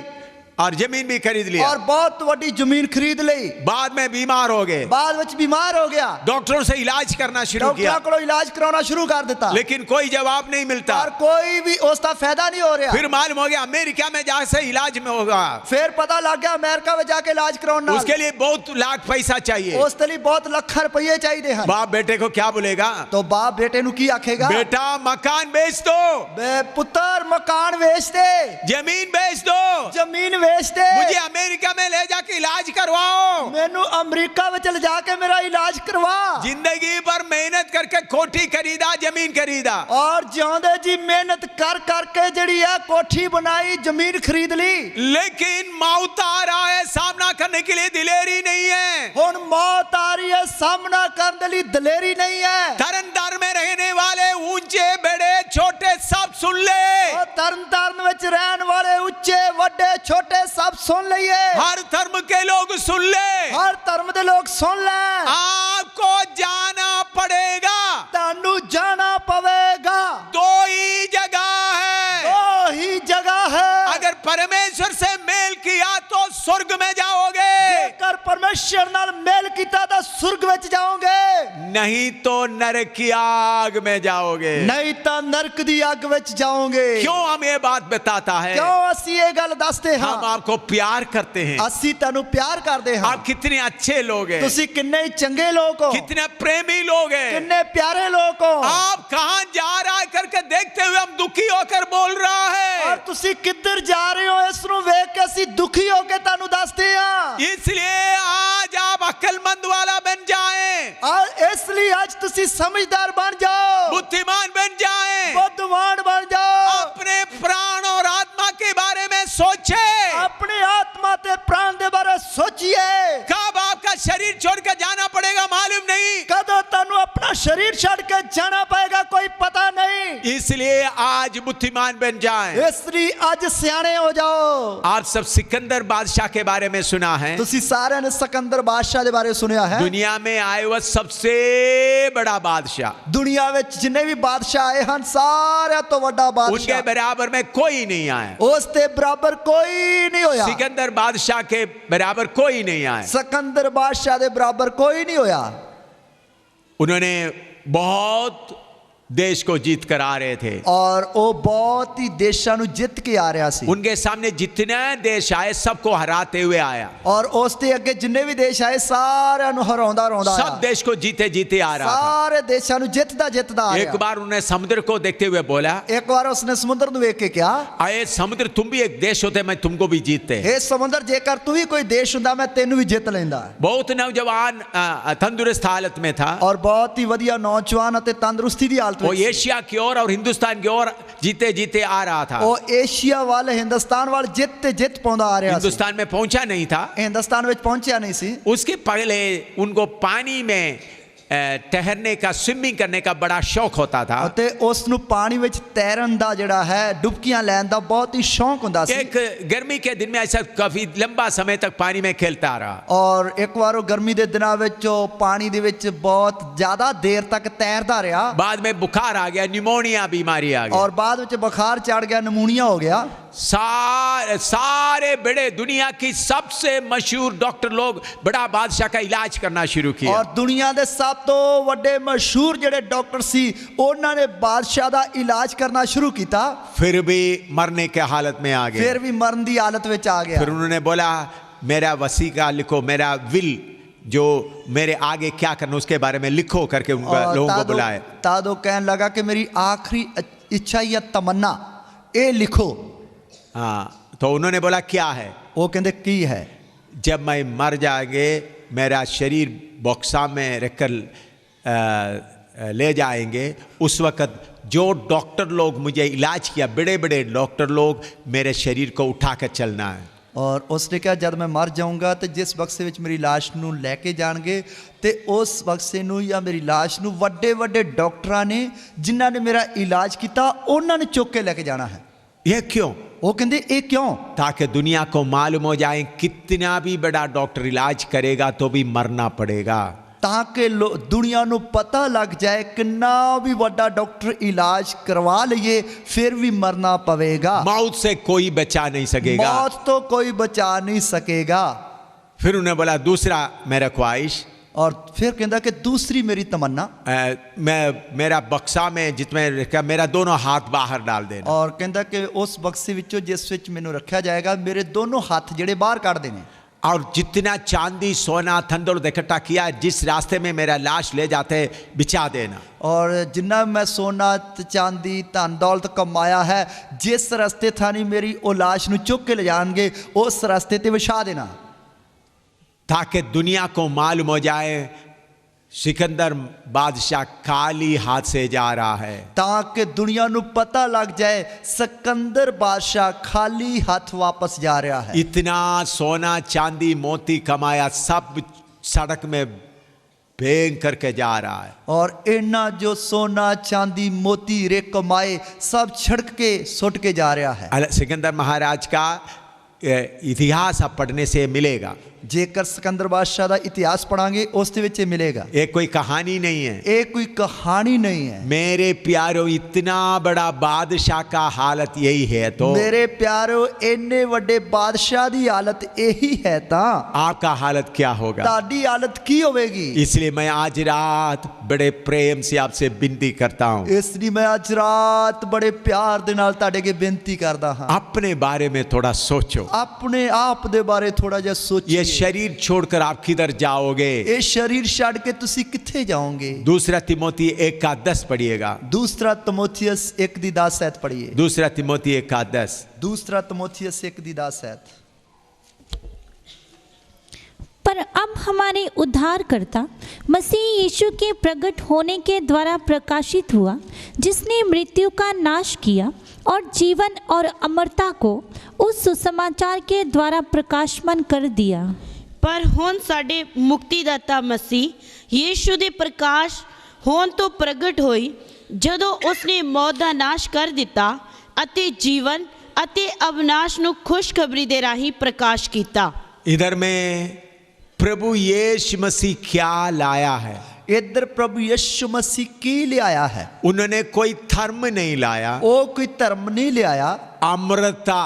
और जमीन भी खरीद लिया, और बहुत बड़ी जमीन खरीद ली। बाद में बीमार हो गए, बाद में बीमार हो गया, डॉक्टरों से इलाज करना शुरू किया, डॉक्टर को इलाज कराना शुरू कर देता, लेकिन कोई जवाब नहीं मिलता, और कोई भी उसका फायदा नहीं हो रहा। फिर मालूम हो गया अमेरिका में जाके इलाज में होगा। फिर पता लग गया अमेरिका में जाके इलाज कराना, उसके लिए बहुत लाख पैसा चाहिए, उसके लिए बहुत लाख रुपये चाहिए हैं। बाप बेटे को क्या बोलेगा? तो बाप बेटे नु की आखेगा? बेटा मकान बेच दो, पुत्र मकान बेच दे, जमीन बेच दो, जमीन बेच दे, मुझे अमेरिका में ले जाके इलाज करवाओ, मैनू अमेरिका में चल जाके मेरा इलाज करवा। जिंदगी भर मेहनत करके कोठी खरीदा, जमीन खरीदा, और जिਉਂਦੇ जी मेहनत कर करके जड़ी है कोठी बनाई, जमीन खरीद ली, लेकिन मौत आ रहा है, सामना करने के लिए दिलेरी नहीं है। हुन मौत आ रही है, सामना करने लिए दिलेरी नहीं है। तरनतार में रहने वाले ऊंचे बड़े छोटे सब सुन ले, और तरनतारन विच रहने वाले ऊंचे बड़े छोटे सब सुन लिए, हर धर्म के लोग सुन ले, हर धर्म के लोग सुन ले। आपको जाना पड़ेगा, तानू जाना पवेगा। दो ही जगह है, दो ही जगह है। अगर परमेश्वर से मेल किया तो स्वर्ग में जाओगे, जेकर परमेश्वर नाल मेल कीता तो सुर्ग विच जाओगे, नहीं तो नरक की आग में जाओगे, नहीं तो नरक दी आग विच जाओगे। क्यों हम ये बात बताता है? क्यों असी ये गल दसते हां? हम आपको प्यार करते हैं, असी तैनू प्यार करदे हां। आप कितने अच्छे लोग हैं, तुसी किन्ने चंगे लोग हो, कितने प्रेमी लोग हैं, किन्ने प्यारे लोग हो। आप कहां जा रहा है करके देखते हुए हम दुखी होकर बोल रहा है, और तुसी किधर जा रहे हो इस नु वेख के असी दुखी होके तानू दसदे हां। इसलिए आज आप अक्लमंद वाला बन जाएं, और इसलिए आज तुसी समझदार बन जाओ, बुद्धिमान बन जाएं, बुद्धिमान बन जाओ। अपने प्राण और आत्मा के बारे में सोचे, अपने आत्मा ते प्राण दे बारे सोचिए। कब आपका शरीर छोड़कर जाना पड़ेगा मालूम नहीं, कदों तानू अपना शरीर छोड़ के जाना पड़ेगा कोई पता नहीं। इसलिए आज बुद्धिमान बन जाएं। इसलिए आज सियाने हो जाओ। आप सब सिकंदर बादशाह के बारे में सुना है, तुसी सारे ने सिकंदर बादशाह के बारे सुनिया है। दुनिया में आए हुआ सबसे बड़ा बादशाह, दुनिया में जिन्ने भी बादशाह आए हैं सारे तो बड़ा बादशाह, उनके बराबर में कोई नहीं आया, उसके बराबर कोई नहीं होया। सिकंदर बादशाह के बराबर कोई नहीं आया। सिकंदर बादशाह के बराबर कोई नहीं होया। उन्होंने बहुत देश को जीत कर आ रहे थे। ਔਰ ਉਹ ਬਹੁਤ ਹੀ ਦੇਸ਼ਾਂ ਨੂੰ ਜਿੱਤ ਕੇ ਆ ਰਿਹਾ ਸੀ। उनके सामने जितने देश आए सबको हराते हुए आया। ਔਰ ਉਸ ਦੇ ਅੱਗੇ ਜਿੰਨੇ ਵੀ ਦੇਸ਼ ਆਏ ਸਾਰਿਆਂ ਨੂੰ ਹਰਾਉਂਦਾ ਆਇਆ। सब देश को जीते जीते आ रहा था। ਸਾਰੇ ਦੇਸ਼ਾਂ ਨੂੰ ਜਿੱਤਦਾ ਆ एक ਰਿਹਾ। बार उन्होंने समुद्र को देखते हुए बोला, ਇੱਕ ਵਾਰ ਉਸਨੇ ਸਮੁੰਦਰ ਨੂੰ ਵੇਖ ਕੇ ਕਿਹਾ, अरे समुद्र तुम भी एक देश होते मैं तुमको भी जीतते। ਇਹ ਸਮੁੰਦਰ ਜੇਕਰ ਤੂੰ ਵੀ ਕੋਈ ਦੇਸ਼ ਹੁੰਦਾ ਮੈਂ ਤੈਨੂੰ ਵੀ ਜਿੱਤ ਲੈਂਦਾ। बहुत नौजवान तंदुरुस्त हालत में था। ਔਰ ਬਹੁਤ ਹੀ ਵਧੀਆ ਨੌਜਵਾਨ ਅਤੇ ਤੰਦਰੁਸਤੀ ਦੀ ਹਾਲਤ वो ਵਿੱਚ। एशिया की ओर और हिंदुस्तान की ओर जीते जीते आ रहा था। ਉਹ ਏਸ਼ੀਆ ਵੱਲ ਹਿੰਦੁਸਤਾਨ ਵੱਲ ਜਿੱਤ ਪਾਉਂਦਾ ਆ ਰਿਹਾ ਸੀ। हिंदुस्तान में पहुंचा नहीं था। ਹਿੰਦੁਸਤਾਨ ਵਿੱਚ ਪਹੁੰਚਿਆ ਨਹੀਂ ਸੀ। उसके पहले उनको पानी में ठहरने का, स्विमिंग करने का बड़ा शौक होता था। ਅਤੇ ਉਸ ਨੂੰ ਪਾਣੀ ਵਿੱਚ ਤੈਰਨ ਦਾ ਜਿਹੜਾ ਹੈ ਡੁਬਕੀਆਂ ਲੈਣ ਦਾ ਬਹੁਤ ਹੀ ਸ਼ੌਂਕ ਹੁੰਦਾ ਸੀ। एक गर्मी के दिन में ऐसा काफी लंबा समय तक पानी में खेलता रहा। ਔਰ ਇੱਕ ਵਾਰ ਉਹ ਗਰਮੀ ਦੇ ਦਿਨਾਂ ਵਿੱਚ ਉਹ ਪਾਣੀ ਦੇ ਵਿੱਚ ਬਹੁਤ ਜ਼ਿਆਦਾ ਦੇਰ ਤੱਕ ਤੈਰਦਾ ਰਿਹਾ। बाद में बुखार आ गया, निमोनिया बीमारी आ गई। ਔਰ ਬਾਅਦ ਵਿੱਚ ਬੁਖਾਰ ਚੜ ਗਿਆ, ਨਮੂਨੀਆ ਹੋ ਗਿਆ। सारे बड़े दुनिया की सबसे मशहूर डॉक्टर लोग बड़ा बादशाह का इलाज करना शुरू किया। ਔਰ ਦੁਨੀਆ ਦੇ ਸਭ ਤੋਂ ਵੱਡੇ ਮਸ਼ਹੂਰ ਜਿਹੜੇ ਡਾਕਟਰ ਸੀ ਉਹਨਾਂ ਨੇ ਬਾਦਸ਼ਾਹ ਦਾ ਇਲਾਜ ਕਰਨਾ ਸ਼ੁਰੂ ਕੀਤਾ। फिर भी मरने के हालत में आ गए। ਫਿਰ ਵੀ ਮਰਨ ਦੀ ਹਾਲਤ ਵਿੱਚ ਆ ਗਿਆ। फिर उन्होंने बोला मेरा वसीका लिखो, मेरा विल जो मेरे आगे क्या करना उसके बारे में लिखो करके उन लोगों को बुलाए। ਤਾਂ ਉਹ ਕਹਿਣ ਲੱਗਾ ਕਿ ਮੇਰੀ आखिरी ਇੱਛਾ या तमन्ना ਇਹ लिखो। हाँ, तो उन्होंने बोला क्या है? ਉਹ ਕਹਿੰਦੇ ਕੀ है? जब मैं मर जाएंगे मेरा शरीर बॉक्सा में रखकर ले जाएंगे, उस वक़्त जो डॉक्टर लोग मुझे इलाज किया, बड़े बड़े डॉक्टर लोग, मेरे शरीर को उठा कर चलना है। ਔਰ ਉਸਨੇ ਕਿਹਾ ਜਦ ਮੈਂ ਮਰ ਜਾਊਂਗਾ ਤੇ ਜਿਸ ਬਕਸੇ ਵਿੱਚ ਮੇਰੀ ਲਾਸ਼ ਨੂੰ ਲੈ ਕੇ ਜਾਣਗੇ ਤੇ ਉਸ ਬਕਸੇ ਨੂੰ ਜਾਂ ਮੇਰੀ ਲਾਸ਼ ਨੂੰ ਵੱਡੇ ਵੱਡੇ ਡਾਕਟਰਾਂ ਨੇ ਜਿਨ੍ਹਾਂ ਨੇ ਮੇਰਾ ਇਲਾਜ ਕੀਤਾ ਉਹਨਾਂ ਨੇ ਚੁੱਕ ਕੇ ਲੈ ਕੇ ਜਾਣਾ ਹੈ। ये क्यों? ਉਹ ਕਹਿੰਦੇ ਇਹ ਕਿਉਂ? ताकि दुनिया को मालूम हो जाए कितना भी बड़ा डॉक्टर इलाज करेगा तो भी मरना पड़ेगा। ਤਾਂ ਕਿ ਦੁਨੀਆ ਨੂੰ ਪਤਾ ਲੱਗ ਜਾਏ ਕਿੰਨਾ ਵੀ ਵੱਡਾ ਡਾਕਟਰ ਇਲਾਜ ਕਰਵਾ ਲਈਏ ਫਿਰ ਵੀ ਮਰਨਾ ਪਵੇਗਾ। मौत से कोई बचा नहीं सकेगा। मौत तो कोई बचा नहीं सकेगा। फिर उन्होंने बोला दूसरा मेरा ख्वाहिश, और फिर कहता कि दूसरी मेरी तमन्ना, मैं मेरा बक्सा में जिसमें रखा मेरा दोनों हाथ बाहर डाल देना। और कहता कि उस बक्से विचों जिस विच मैनू रखा जाएगा मेरे दोनों हाथ जेड़े बाहर काट देने। और जितना चांदी सोना थंदुरुस्त इकट्ठा किया जिस रास्ते में मेरा लाश ले जाते बिछा देना। और जिन्ना मैं सोना चांदी धन दौलत कमाया है जिस रास्ते थानी मेरी ओ लाश नू चुक के ले जाएंगे उस रास्ते ते बिछा देना, ताकि दुनिया को मालूम हो जाए सिकंदर बादशाह खाली हाथ से जा रहा है। ताकि दुनिया नू पता लग जाए सिकंदर बादशाह खाली हाथ वापस जा रहा है। इतना सोना चांदी मोती कमाया सब सड़क में फेंक करके जा रहा है। और इन्ना जो सोना चांदी मोती रे कमाए सब छिड़क के सुट के जा रहा है। सिकंदर महाराज का इतिहास आप पढ़ने से मिलेगा। जेकर सिकंदर बादशाह का इतिहास पढ़ांगे उस दे विच मिलेगा। ये कोई कहानी नहीं है, ये कोई कहानी नहीं है। मेरे प्यारो इतना बड़ा बादशाह का हालत यही है तो मेरे प्यारो इन्ने बड़े बादशाह की हालत यही है ता आपका हालत क्या होगा? ताड़ी हालत की होगी? इसलिए मैं आज रात बड़े प्रेम से आपसे विनती करता हूँ, इसलिए मैं आज रात बड़े प्यार दे नाल ताड़े के विनती करदा हां अपने बारे में थोड़ा सोचो, अपने आप दे बारे थोड़ा जा सोचिए। ये शरीर छोड़कर आप किधर जाओगे? ये शरीर छड़ के तुसी किथे जाओगे? दूसरा तिमोथी 1:10 पढ़िएगा। दूसरा तिमोथियस 1:10 पढ़िए। दूसरा तिमोथी 1:10। दूसरा तिमोथियस 1:10। पर अब हमारे उद्धारकर्ता मसीह यीशु के प्रकट होने के द्वारा प्रकाशित हुआ, जिसने मृत्यु का नाश किया और जीवन और अमरता को उस सुसमाचार के द्वारा प्रकाशमान कर दिया। पर हुण साडे मुक्तिदाता मसीह यीशु दे प्रकाश होण तो प्रगट होई, जदों उसने मौत दा नाश कर दिता अते जीवन अते अविनाश नूं खुशखबरी दे राही प्रकाश कीता। इधर में प्रभु यीशु मसीह क्या लाया है? इधर प्रभु यीशु मसीह की ले आया है? उन्होंने कोई धर्म नहीं लाया, वो कोई धर्म नहीं ले आया, अमरता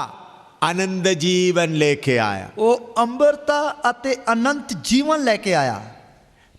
आनंद जीवन लेके आया। वो अमरता अते अनंत जीवन लेके आया।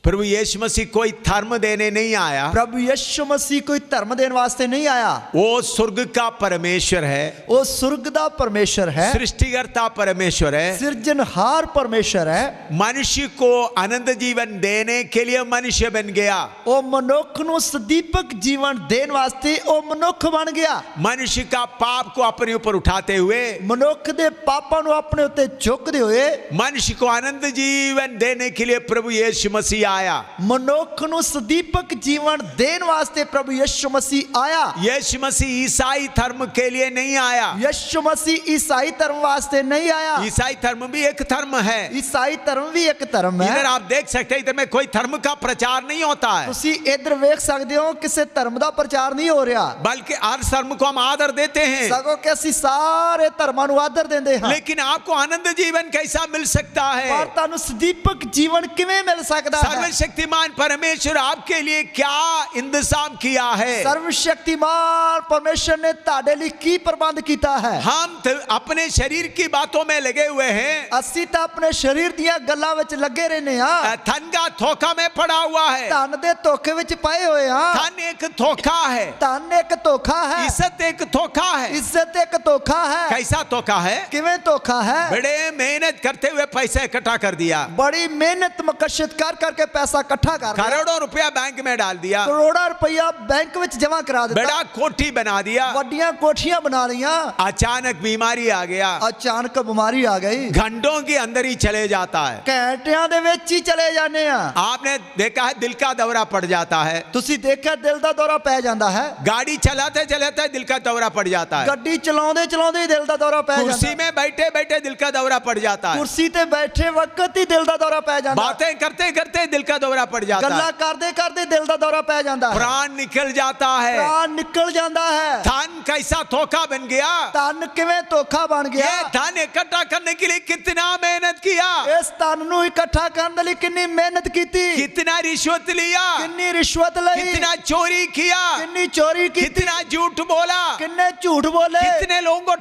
प्रभु यीशु मसीह कोई धर्म देने नहीं आया, प्रभु यीशु मसीह कोई धर्म देने वास्ते नहीं आया। वो स्वर्ग का परमेश्वर है, वो स्वर्ग दा परमेश्वर है, सृष्टिकर्ता परमेश्वर है, सिरजनहार परमेश्वर है। मनुष्य को आनंद जीवन देने के लिए मनुष्य बन गया। वो मनुख नु सदीपक जीवन देने वास्ते वो मनुख बन गया। मनुष्य का पाप को अपने ऊपर उठाते हुए, मनुख दे पापां नु अपने उत्ते चुकदे हुए मनुष्य को आनंद जीवन देने के लिए प्रभु यीशु मसीह आया। मनुख नु सदीपक जीवन देने वास्ते प्रभु यीशु मसीह आया। यीशु मसीह ईसाई धर्म के लिए नहीं आया। यीशु मसीह ईसाई धर्म वास्ते नहीं आया। ईसाई धर्म भी एक धर्म है। ईसाई धर्म भी एक धर्म है। इधर आप देख सकते हैं, इधर में कोई धर्म का प्रचार नहीं होता है, तुसी इधर वेख सकते हो किसी धर्म का प्रचार नहीं हो रहा, बल्कि हर धर्म को हम आदर देते हैं। सगों के असी सारे धर्मां नु आदर देंदे हां। लेकिन आपको आनंद जीवन कैसा मिल सकता है? पर तानु सदीपक जीवन किवें मिल सकता है? सर्वशक्तिमान परमेश्वर आपके लिए क्या इंतजाम किया है? सर्वशक्तिमान परमेश्वर ने ताड़े लिए की प्रबंध किया है? हम अपने शरीर की बातों में लगे हुए हैं, असी तो अपने शरीर दियां गल्लां विच लगे रहने हां। धन का धोखा में पड़ा हुआ है, धन दे धोखे विच पाए हुए हां। धन एक धोखा है, धन एक धोखा है, इज्जत एक धोखा है। इज्जत एक धोखा है। कैसा धोखा है? किवें धोखा है? बड़े मेहनत करते हुए पैसा इकट्ठा कर दिया, बड़ी मेहनत मकसद कर करके पैसा इकट्ठा कर दिया, करोड़ों रुपया बैंक में डाल दिया, करोड़ों रुपया बैंक में जमा करा दिया, बड़ा कोठी बना दिया, वड्डियां कोठियां बना लिया। अचानक बीमारी आ गया, अचानक बीमारी आ गई, घंटों के अंदर ही चले जाता है, घंटियां दे विच ही चले जाने आ। आपने देखा है दिल का दौरा पड़ जाता है, तुसी देखा दिल दा दौरा पै जांदा है, गाड़ी चलाते चलाते दिल का दौरा पड़ जाता है, गड्डी चलाउंदे चलाउंदे ही दिल दा दौरा पै जांदा, कुर्सी में बैठे बैठे दिल का दौरा पड़ जाता है, कुर्सी ते बैठे वक्त ही दिल दा दौरा पै जांदा, बातें करते करते दिल का दौरा पड़ जाता गल्ला है, करदे करदे दिल दा दौरा पै जांदा है, प्राण निकल जाता है। प्राण निकल जांदा है। धन कैसा धोखा बन गया? धन किवें धोखा बन गया? ये धन इकट्ठा करने के लिए कितना मेहनत किया, इस धन नूं इकट्ठा करने लई कितनी मेहनत कीती, कितना रिश्वत लिया, कितनी रिश्वत लई, कितना चोरी किया, कितनी चोरी की, कितना झूठ बोला, कितने झूठ बोले, कितने लोगों को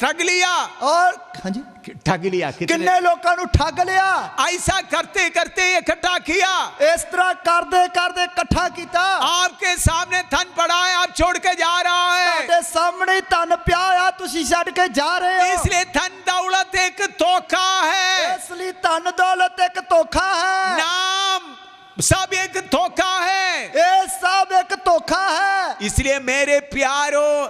ठग लिया, और हाँ जी ठग लिया, कितने लोगों को ठग लिया। ऐसा करते करते इकट्ठा किया, इस तरह करदे करदे इकट्ठा कीता। आपके सामने धन पड़ा है, आप छोड़ के जा रहा है, तुहाडे सामने धन पिया आ, तुसी छड्ड के जा रहे हो। इसलिए धन दौलत एक धोखा है, इसलिए धन दौलत एक धोखा है, नाम सब एक धोखा है, ये सब एक धोखा है। इसलिए मेरे प्यारों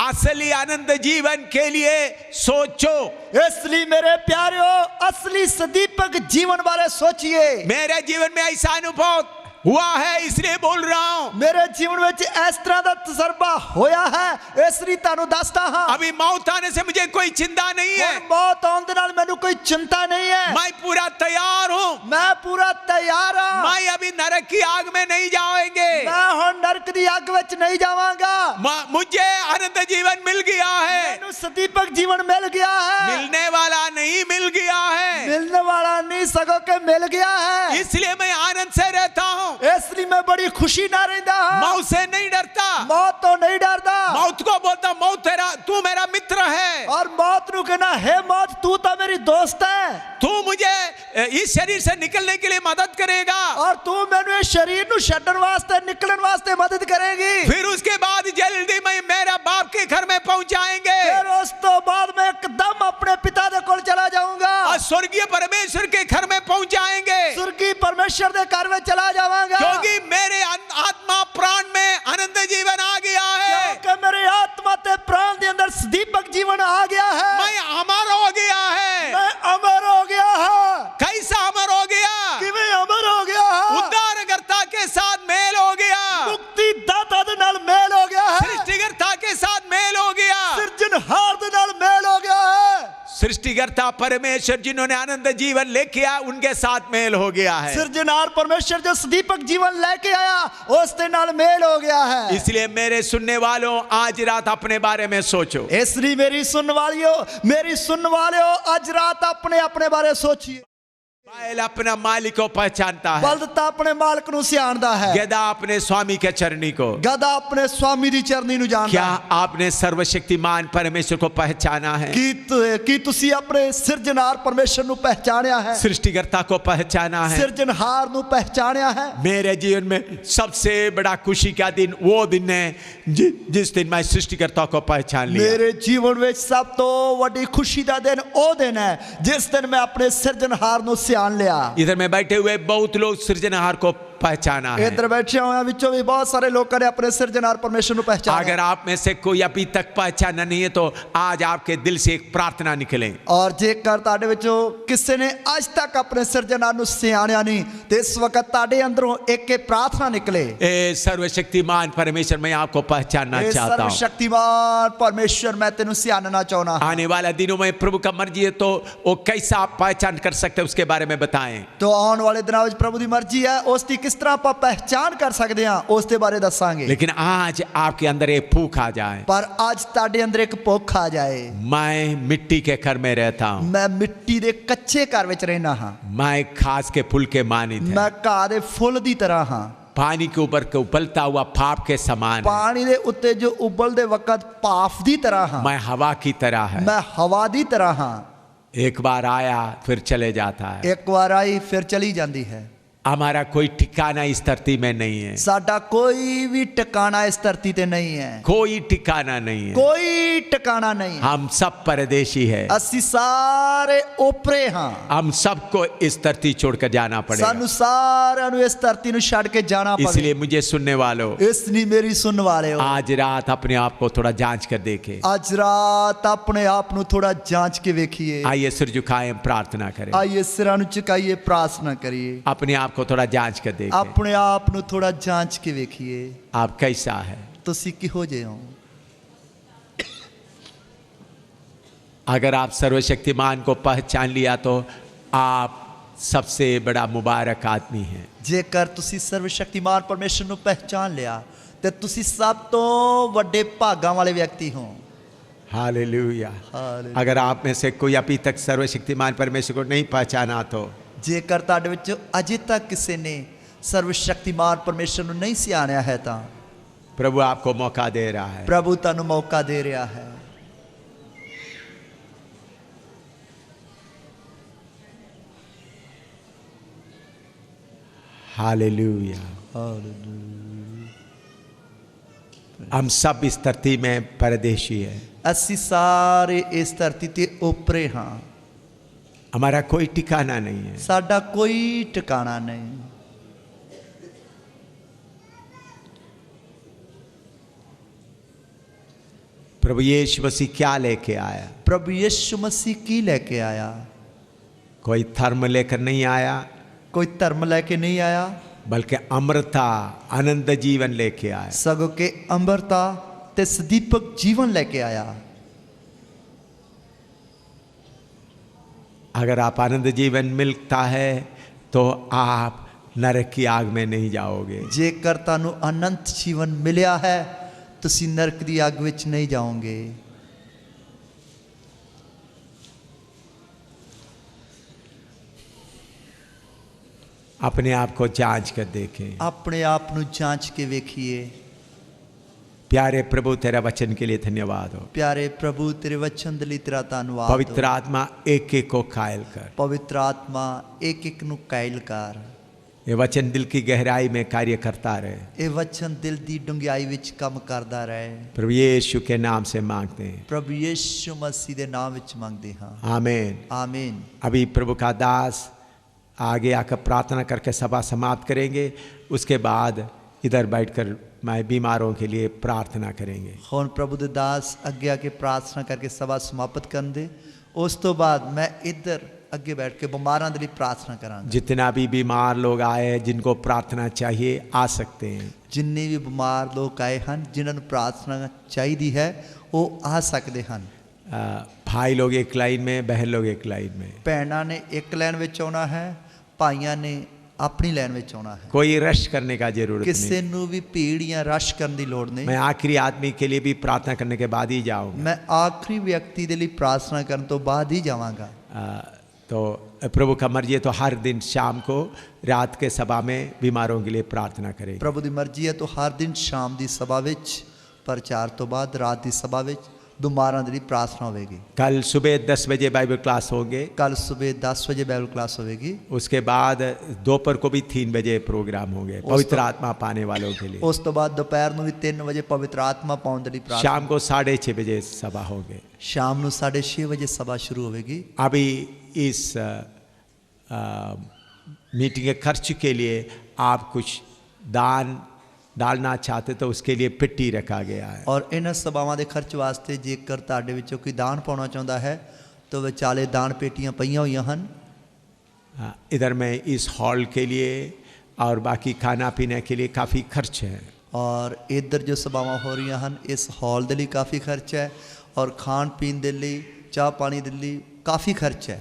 असली आनंद जीवन के लिए सोचो, इसलिए मेरे प्यारों असली सदीपक जीवन बारे सोचिए। मेरे जीवन में ऐसा अनुभव हुआ है इसलिए बोल रहा हूं, मेरे जीवन में इस तरह का तजर्बा होया है इसलिए तानू दसदा हां। अभी मौत आने से मुझे कोई चिंता नहीं है, मौत आने नाल मैनू कोई चिंता नहीं है, मैं पूरा तैयार हूं, मैं पूरा तैयार हूं। मैं अभी नरक की आग में नहीं जाएंगे, मैं हुण नरक दी आग विच नहीं जावांगा, मुझे आनंद जीवन मिल गया है, मैनू सदीपक जीवन मिल गया है, मिलने वाला नहीं मिल गया है, मिलने वाला नहीं सगों के मिल गया है, इसलिए मैं आनंद से रहता हूं, इसलिए मैं बड़ी खुशी ना रहता हूं, मौत से नहीं डरता, मौत तो नहीं डरता, मौत को बोलता मौत तेरा तू मेरा मित्र है, और मौत नु कहना हे मौत तू तो मेरी दोस्त है, तू मुझे इस शरीर से निकलने के लिए मदद करेगा, और तू मैंने इस शरीर नु छड्डन वास्ते निकलन वास्ते मदद करेगी। फिर उसके बाद जल्दी में मेरा बाप के घर में पहुंच जाएंगे, फिर उस तो बाद मैं एकदम अपने पिता दे कोल चला जाऊंगा, और स्वर्गीय परमेश्वर के घर में पहुंच जाएंगे, स्वर्गीय परमेश्वर दे घर में चला जाऊंगा, क्योंकि मेरे आत्मा प्राण में आनंद जीवन आ गया है, क्योंकि मेरे आत्मा ते प्राण के अंदर सदीपक जीवन आ गया है, मैं अमर हो गया है, मैं अमर हो गया है। कैसा अमर हो गया? किवें अमर हो गया है? उद्धारकर्ता के साथ मेल हो गया, मुक्ति दाता दे नाल मेल हो गया है, सृष्टिकर्ता के साथ मेल हो गया, सिरजनहार दे नाल मेल हो गया है, सृष्टिकर्ता परमेश्वर जिन्होंने आनंद जीवन लेके आया उनके साथ मेल हो गया है, सिरजनहार परमेश्वर जो सदीपक जीवन लेके आया उसके नाल मेल हो गया है। इसलिए मेरे सुनने वालों आज रात अपने बारे में सोचो, इसलिए मेरी सुनने वालियों आज रात अपने अपने बारे सोचिए। बैल अपना मालिक को पहचानता है, ਬਲਦ ਤਾਂ ਆਪਣੇ ਮਾਲਕ ਨੂੰ ਸਿਆਣਦਾ ਹੈ, गधा अपने स्वामी के चरनी को। ਗਧਾ ਆਪਣੇ स्वामी ਦੀ ਚਰਨੀ ਨੂੰ ਜਾਣਦਾ क्या ਹੈ। आपने सर्वशक्तिमान परमेश्वर को पहचाना है? ਕੀ ਤੁਸੀਂ ਆਪਣੇ ਸਿਰਜਣਹਾਰ ਪਰਮੇਸ਼ਰ ਨੂੰ ਪਹਿਚਾਣਿਆ ਹੈ? सृष्टिकर्ता को पहचाना है? ਸਿਰਜਣਹਾਰ ਨੂੰ ਪਹਿਚਾਣਿਆ ਹੈ? मेरे जीवन में सबसे बड़ा खुशी का दिन वो दिन है जिस दिन मैं सृष्टिकर्ता को पहचान लिया। ਮੇਰੇ ਜੀਵਨ ਵਿੱਚ ਸਭ ਤੋਂ ਵੱਡੀ ਖੁਸ਼ੀ ਦਾ ਦਿਨ ਉਹ ਦਿਨ ਹੈ ਜਿਸ ਦਿਨ ਮੈਂ ਆਪਣੇ ਸਿਰਜਣਹਾਰ ਨੂੰ ਸਿਆਣ ਲਿਆ। इधर में बैठे हुए बहुत लोग सृजनहार को पहचाना है। ਇੱਧਰ ਬੈਠੇ ਹੋਇਆਂ ਵਿੱਚੋਂ ਵੀ ਬਹੁਤ ਸਾਰੇ ਲੋਕਾਂ ਨੇ ਆਪਣੇ ਸਿਰਜਣਹਾਰ ਪਰਮੇਸ਼ਰ ਨੂੰ ਪਹਿਚਾਨਿਆ। अगर आप में से कोई अभी तक पहचाना नहीं है तो आज आपके दिल से एक प्रार्थना निकले। ਔਰ ਜੇਕਰ ਤੁਹਾਡੇ ਵਿੱਚੋਂ ਕਿਸੇ ਨੇ ਅੱਜ ਤੱਕ ਆਪਣੇ ਸਿਰਜਣਹਾਰ ਨੂੰ ਸਿਆਣਿਆ ਨਹੀਂ ਤੇ ਇਸ ਵਕਤ ਤੁਹਾਡੇ ਅੰਦਰੋਂ ਇੱਕ ਪ੍ਰਾਰਥਨਾ ਨਿਕਲੇ। ए सर्वशक्तिमान परमेश्वर मैं आपको पहचानना ਇਹ चाहता हूँ। सर्वशक्तिमान परमेश्वर मैं तेनू सियानना चाहना। आने वाले दिनों में प्रभु का मर्जी है तो वो कैसा आप पहचान कर सकते हैं उसके बारे में बताएं। तो आने वाले दिनों में प्रभु की मर्जी है उस दी किस तरह आप पहचान कर सकते हैं उस दे बारे दसांगे। लेकिन आज आपके अंदर एक भूख आ जाए। पर आज ताड़े अंदर एक भूख आ जाए। मैं मिट्टी के घर में रहता हूँ, मैं मिट्टी दे कच्चे घर विच रहना हाँ, मैं घास के फूल के मानित है, मैं घाह दे फुल दी तरह हाँ, पानी के ऊपर के उबलता हुआ भाप के समान है। पानी दे उत्ते जो उबल दे वक्त पाफ दी तरह हाँ, मैं हवा की तरह है, मैं हवा दी तरह हाँ। एक बार आया फिर चले जाता है। एक बार आई फिर चली जाती है। हमारा कोई ठिकाना इस धरती में नहीं है, साडा कोई भी ठिकाना इस धरती ते नहीं है, कोई ठिकाना नहीं है, कोई ठिकाना नहीं। हम सब परदेशी है, असी सारे ओपरे हाँ, हम सबको इस धरती छोड़कर जाना पड़ेगा। सानू सारे नु इस धरती नु छड़ के जाना पड़ेगा। इसलिए मुझे सुनने वालों, इसलिए मेरी सुनने वाले हो, आज रात अपने आप को थोड़ा जांच कर देखे। आज रात अपने आप नु थोड़ा जांच के देखिए। आइए सिर झुकाएं, प्रार्थना करें, आइए सिरां नु झुकाइए, प्रार्थना करिए। अपने आप को थोड़ा जांच कर देखें। अपने आप नु थोड़ा जांच के देखिए आप कैसा है। तुसी किहो जे हो। अगर आप सर्वशक्तिमान को पहचान लिया तो आप सबसे बड़ा मुबारक आदमी हैं। जेकर तुसी सर्वशक्तिमान परमेश्वर नु पहचान लिया ते तुसी सब तो वड्डे भागां वाले व्यक्ति हो। हालेलुया। हालेलुया। अगर आप में से कोई अभी तक सर्वशक्तिमान परमेश्वर को नहीं पहचाना तो जेकर तुहाडे विच अजे तक किसी ने सर्वशक्तिमान परमेश्वर नु नहीं सियाणिया है तां प्रभु आपको मौका दे रहा है। प्रभु तुहानू मौका दे रहा है। हालेलुया। हम सब इस धरती में परदेशी है, असी सारे इस धरती ते ओपरे हाँ, हमारा कोई ठिकाना नहीं है। साडा कोई ठिकाना नहीं। प्रभु यीशु मसीह क्या लेके आया? प्रभु यीशु मसीह की लेके आया? कोई धर्म लेकर नहीं आया, कोई धर्म लेके नहीं आया, बल्कि अमृता आनंद जीवन लेके आया। सगों के अमृता ते सदीपक जीवन लेके आया। अगर आप आनंद जीवन मिलता है तो आप नरक की आग में नहीं जाओगे। जेकर तानू अनंत जीवन मिलिया है तुसी नरक दी आग विच नहीं जाओगे। अपने आप को जांच कर देखें। अपने आप नु जांच के देखिए। प्यारे प्रभु तेरा वचन के लिए धन्यवाद हो। प्यारे प्रभु तेरे वचन दे लई तेरा धन्यवाद। पवित्र आत्मा एक एक को कायल कर। पवित्र आत्मा एक एक नु कायल कर। ये वचन दिल की गहराई में कार्य करता रहे। ये वचन दिल दी डूंघाई विच काम करदा रहे। प्रभु यीशु के नाम से मांगते हैं। प्रभु यीशु मसीह दे नाम विच मांगते हां। आमीन। आमीन। अभी प्रभु का दास आगे आकर प्रार्थना करके सभा समाप्त करेंगे। उसके बाद इधर बैठकर मैं बीमारों के लिए प्रार्थना करेंगे। हुण प्रभु दे दास अगे आके प्रार्थना करके सभा समाप्त कर दे। उस तो बाद मैं इधर अगे बैठ के बीमारां दे लई प्रार्थना करांगा। जितना भी बीमार लोग आए जिनको प्रार्थना चाहिए आ सकते हैं। जिन्ने भी बीमार लोग आए हैं जिन्होंने प्रार्थना चाहिए है वो आ सकते हैं। भाई लोग एक लाइन में, बहन लोग एक लाइन में। भैनों ने एक लाइन में आना है, भाइयों ने अपनी लाइन में आना है। कोई रश करने का जरूरत किसी नहीं। नू भी भीड़ या रश करने की लोड़ नहीं। मैं आखिरी आदमी के लिए भी प्रार्थना करने के बाद ही जाऊंगा। मैं आखिरी व्यक्ति के लिए प्रार्थना करने तो बाद ही जावांगा। तो प्रभु का मर्जी है तो हर दिन शाम को रात के सभा में बीमारों के लिए प्रार्थना करें। ਪ੍ਰਭੂ ਦੀ ਮਰਜ਼ੀ ਹੈ ਤਾਂ ਹਰ ਦਿਨ ਸ਼ਾਮ ਦੀ ਸਭਾ ਵਿੱਚ ਪ੍ਰਚਾਰ ਤੋਂ ਬਾਅਦ ਰਾਤ ਦੀ ਸਭਾ ਵਿੱਚ ਬਿਮਾਰਾਂ ਦੀ ਪ੍ਰਾਰਥਨਾ ਹੋਵੇਗੀ। कल सुबह 10 बजे बाइबल क्लास होंगे। ਕੱਲ ਸਵੇਰ 10 ਵਜੇ ਬਾਈਬਲ ਕਲਾਸ ਹੋਵੇਗੀ। उसके बाद दोपहर को भी 3 बजे प्रोग्राम होंगे पवित्र आत्मा पाने वालों के लिए। ਉਸ ਤੋਂ ਬਾਅਦ ਦੁਪਹਿਰ ਨੂੰ ਵੀ 3 ਵਜੇ ਪਵਿੱਤਰ ਆਤਮਾ ਪਾਉਣ ਦੇ ਲਈ ਪ੍ਰਾਰਥਨਾ। शाम को 6:30 बजे सभा होंगे। ਸ਼ਾਮ ਨੂੰ 6:30 ਵਜੇ ਸਭਾ ਸ਼ੁਰੂ ਹੋਵੇਗੀ। अभी इस मीटिंग के खर्च के लिए आप कुछ दान डालना चाहते तो उसके लिए पिट्टी रखा गया है। ਔਰ ਇਹਨਾਂ ਸਭਾਵਾਂ ਦੇ ਖਰਚ ਵਾਸਤੇ ਜੇਕਰ ਤੁਹਾਡੇ ਵਿੱਚੋਂ ਕੋਈ ਦਾਨ ਪਾਉਣਾ ਚਾਹੁੰਦਾ ਹੈ ਤਾਂ ਵਿਚਾਲੇ ਦਾਨ ਪੇਟੀਆਂ ਪਈਆਂ ਹੋਈਆਂ ਹਨ। इधर में इस हॉल के लिए और बाकी खाना पीने के लिए काफ़ी खर्च है। ਔਰ ਇੱਧਰ ਜੋ ਸਭਾਵਾਂ ਹੋ ਰਹੀਆਂ ਹਨ ਇਸ ਹਾਲ ਦੇ ਲਈ ਕਾਫੀ ਖਰਚ ਹੈ ਔਰ ਖਾਣ ਪੀਣ ਦੇ ਲਈ ਚਾਹ ਪਾਣੀ ਦੇ ਲਈ ਕਾਫੀ ਖਰਚ ਹੈ।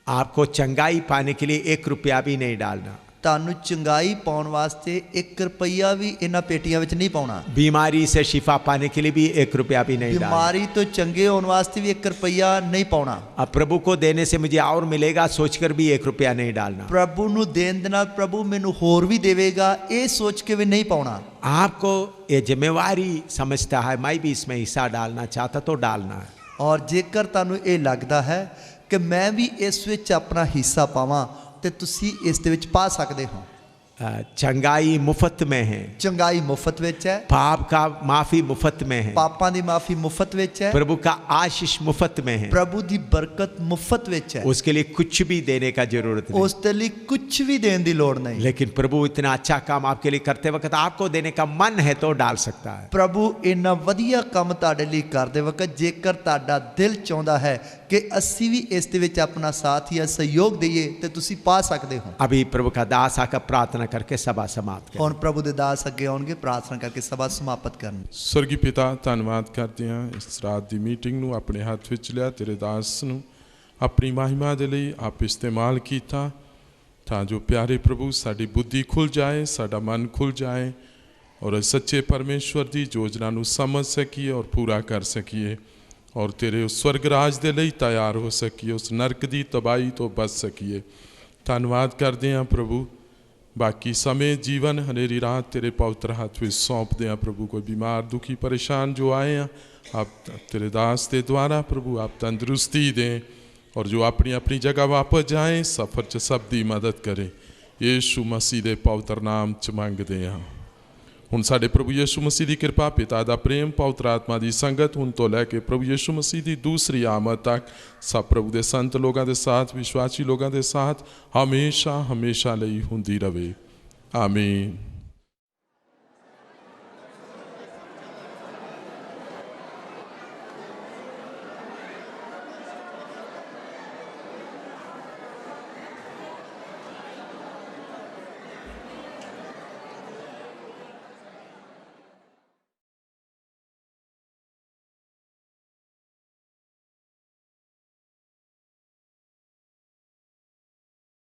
आपको चंगाई पाने के लिए 1 रुपया भी नहीं डालना। ਤੁਹਾਨੂੰ ਚੰਗਾਈ ਪਾਉਣ ਵਾਸਤੇ 1 ਰੁਪਈਆ ਵੀ ਇਹਨਾਂ ਪੇਟੀਆਂ ਵਿੱਚ ਨਹੀਂ ਪਾਉਣਾ। बीमारी से शिफा पाने के लिए भी 1 रुपया भी नहीं डालना। ਬਿਮਾਰੀ ਤੋਂ ਚੰਗੇ ਹੋਣ ਵਾਸਤੇ ਵੀ 1 ਰੁਪਈਆ ਨਹੀਂ ਪਾਉਣਾ। अब प्रभु को देने से मुझे और मिलेगा सोचकर भी 1 रुपया नहीं डालना। ਪ੍ਰਭੂ ਨੂੰ ਦੇਣ ਦੇ ਨਾਲ ਪ੍ਰਭੂ ਮੈਨੂੰ ਹੋਰ ਵੀ ਦੇਵੇਗਾ ਇਹ ਸੋਚ ਕੇ ਵੀ ਨਹੀਂ ਪਾਉਣਾ। आपको ये जिम्मेवारी समझता है मैं भी इसमें हिस्सा डालना चाहता तो डालना है। ਔਰ ਜੇਕਰ ਤੁਹਾਨੂੰ ਇਹ ਲੱਗਦਾ ਹੈ ਕਿ ਮੈਂ ਵੀ ਇਸ ਵਿੱਚ ਆਪਣਾ ਹਿੱਸਾ ਪਾਵਾਂ ਤੇ ਤੁਸੀਂ ਇਸ ਦੇ ਵਿੱਚ ਪਾ ਸਕਦੇ ਹੋ। चंगाई मुफ्त में है। ਚੰਗਾਈ ਮੁਫਤ ਵਿੱਚ ਹੈ। पाप का माफी मुफ्त में है। ਪਾਪਾਂ ਦੀ ਮਾਫੀ ਮੁਫਤ ਵਿੱਚ ਹੈ। प्रभु का आशीष मुफ्त में है। ਪ੍ਰਭੂ ਦੀ ਬਰਕਤ ਮੁਫਤ ਵਿੱਚ ਹੈ। उसके लिए कुछ भी देने का जरूरत नहीं। ਉਸ ਦੇ ਲਈ ਕੁਝ ਵੀ ਦੇਣ ਦੀ ਲੋੜ ਨਹੀਂ। लेकिन प्रभु इतना अच्छा काम आपके लिए करते वक्त आपको देने का मन है तो डाल सकता है। ਪ੍ਰਭੂ ਇੰਨਾ ਵਧੀਆ ਕੰਮ ਤੁਹਾਡੇ ਲਈ ਕਰਦੇ ਵਕਤ ਜੇਕਰ ਤੁਹਾਡਾ ਦਿਲ ਚਾਹੁੰਦਾ ਹੈ ਕਿ ਅਸੀਂ ਵੀ ਇਸ ਦੇ ਵਿੱਚ ਆਪਣਾ ਸਾਥ ਜਾਂ ਸਹਿਯੋਗ ਦਈਏ ਤੇ ਤੁਸੀਂ ਪਾ ਸਕਦੇ ਹੋ। अभी प्रभु का दास आकर प्रार्थना करके सभा समाप्त करें। ਹੁਣ ਪ੍ਰਭੂ ਦੇ ਦਾਸ ਅੱਗੇ ਆਉਣਗੇ ਪ੍ਰਾਰਥਨਾ ਕਰਕੇ ਸਭਾ ਸਮਾਪਤ ਕਰਨ। स्वर्गीय पिता धन्यवाद करते हैं इस रात की मीटिंग ਨੂੰ ਆਪਣੇ ਹੱਥ ਵਿੱਚ ਲਿਆ ਤੇਰੇ ਦਾਸ ਨੂੰ ਆਪਣੀ ਮਹਿਮਾ ਦੇ ਲਈ ਆਪ ਇਸਤੇਮਾਲ ਕੀਤਾ ਤਾਂ ਜੋ ਪਿਆਰੇ ਪ੍ਰਭੂ ਸਾਡੀ ਬੁੱਧੀ ਖੁੱਲ ਜਾਏ ਸਾਡਾ ਮਨ ਖੁੱਲ ਜਾਏ ਔਰ ਸੱਚੇ ਪਰਮੇਸ਼ਵਰ ਦੀ ਯੋਜਨਾ ਨੂੰ ਸਮਝ ਸਕੀਏ ਔਰ ਪੂਰਾ ਕਰ ਸਕੀਏ ਔਰ ਤੇਰੇ ਉਸ ਸਵਰਗ ਰਾਜ ਦੇ ਲਈ ਤਿਆਰ ਹੋ ਸਕੀਏ ਉਸ ਨਰਕ ਦੀ ਤਬਾਹੀ ਤੋਂ ਬਚ ਸਕੀਏ। ਧੰਨਵਾਦ ਕਰਦੇ ਹਾਂ ਪ੍ਰਭੂ बाकी समय जीवन हनेरी रात तेरे पवित्र हाथ में सौंप दें प्रभु। कोई बीमार दुखी परेशान जो आए हैं आप तेरे दास के द्वारा प्रभु आप तंदुरुस्ती दें और जो अपनी अपनी जगह वापस जाएं सफ़र च सब दी मदद करें। यीशु मसीह के पवित्र नाम च मंगते हैं। हुण साडे प्रभु यीशु मसीह की कृपा पिता दा प्रेम पवित्र आत्मा की संगत हुण तो लैके प्रभु यीशु मसीह की दूसरी आमद तक सब प्रभु के संत लोगों के साथ विश्वासी लोगों के साथ हमेशा हमेशा लई हुंदी रहे। आमीन।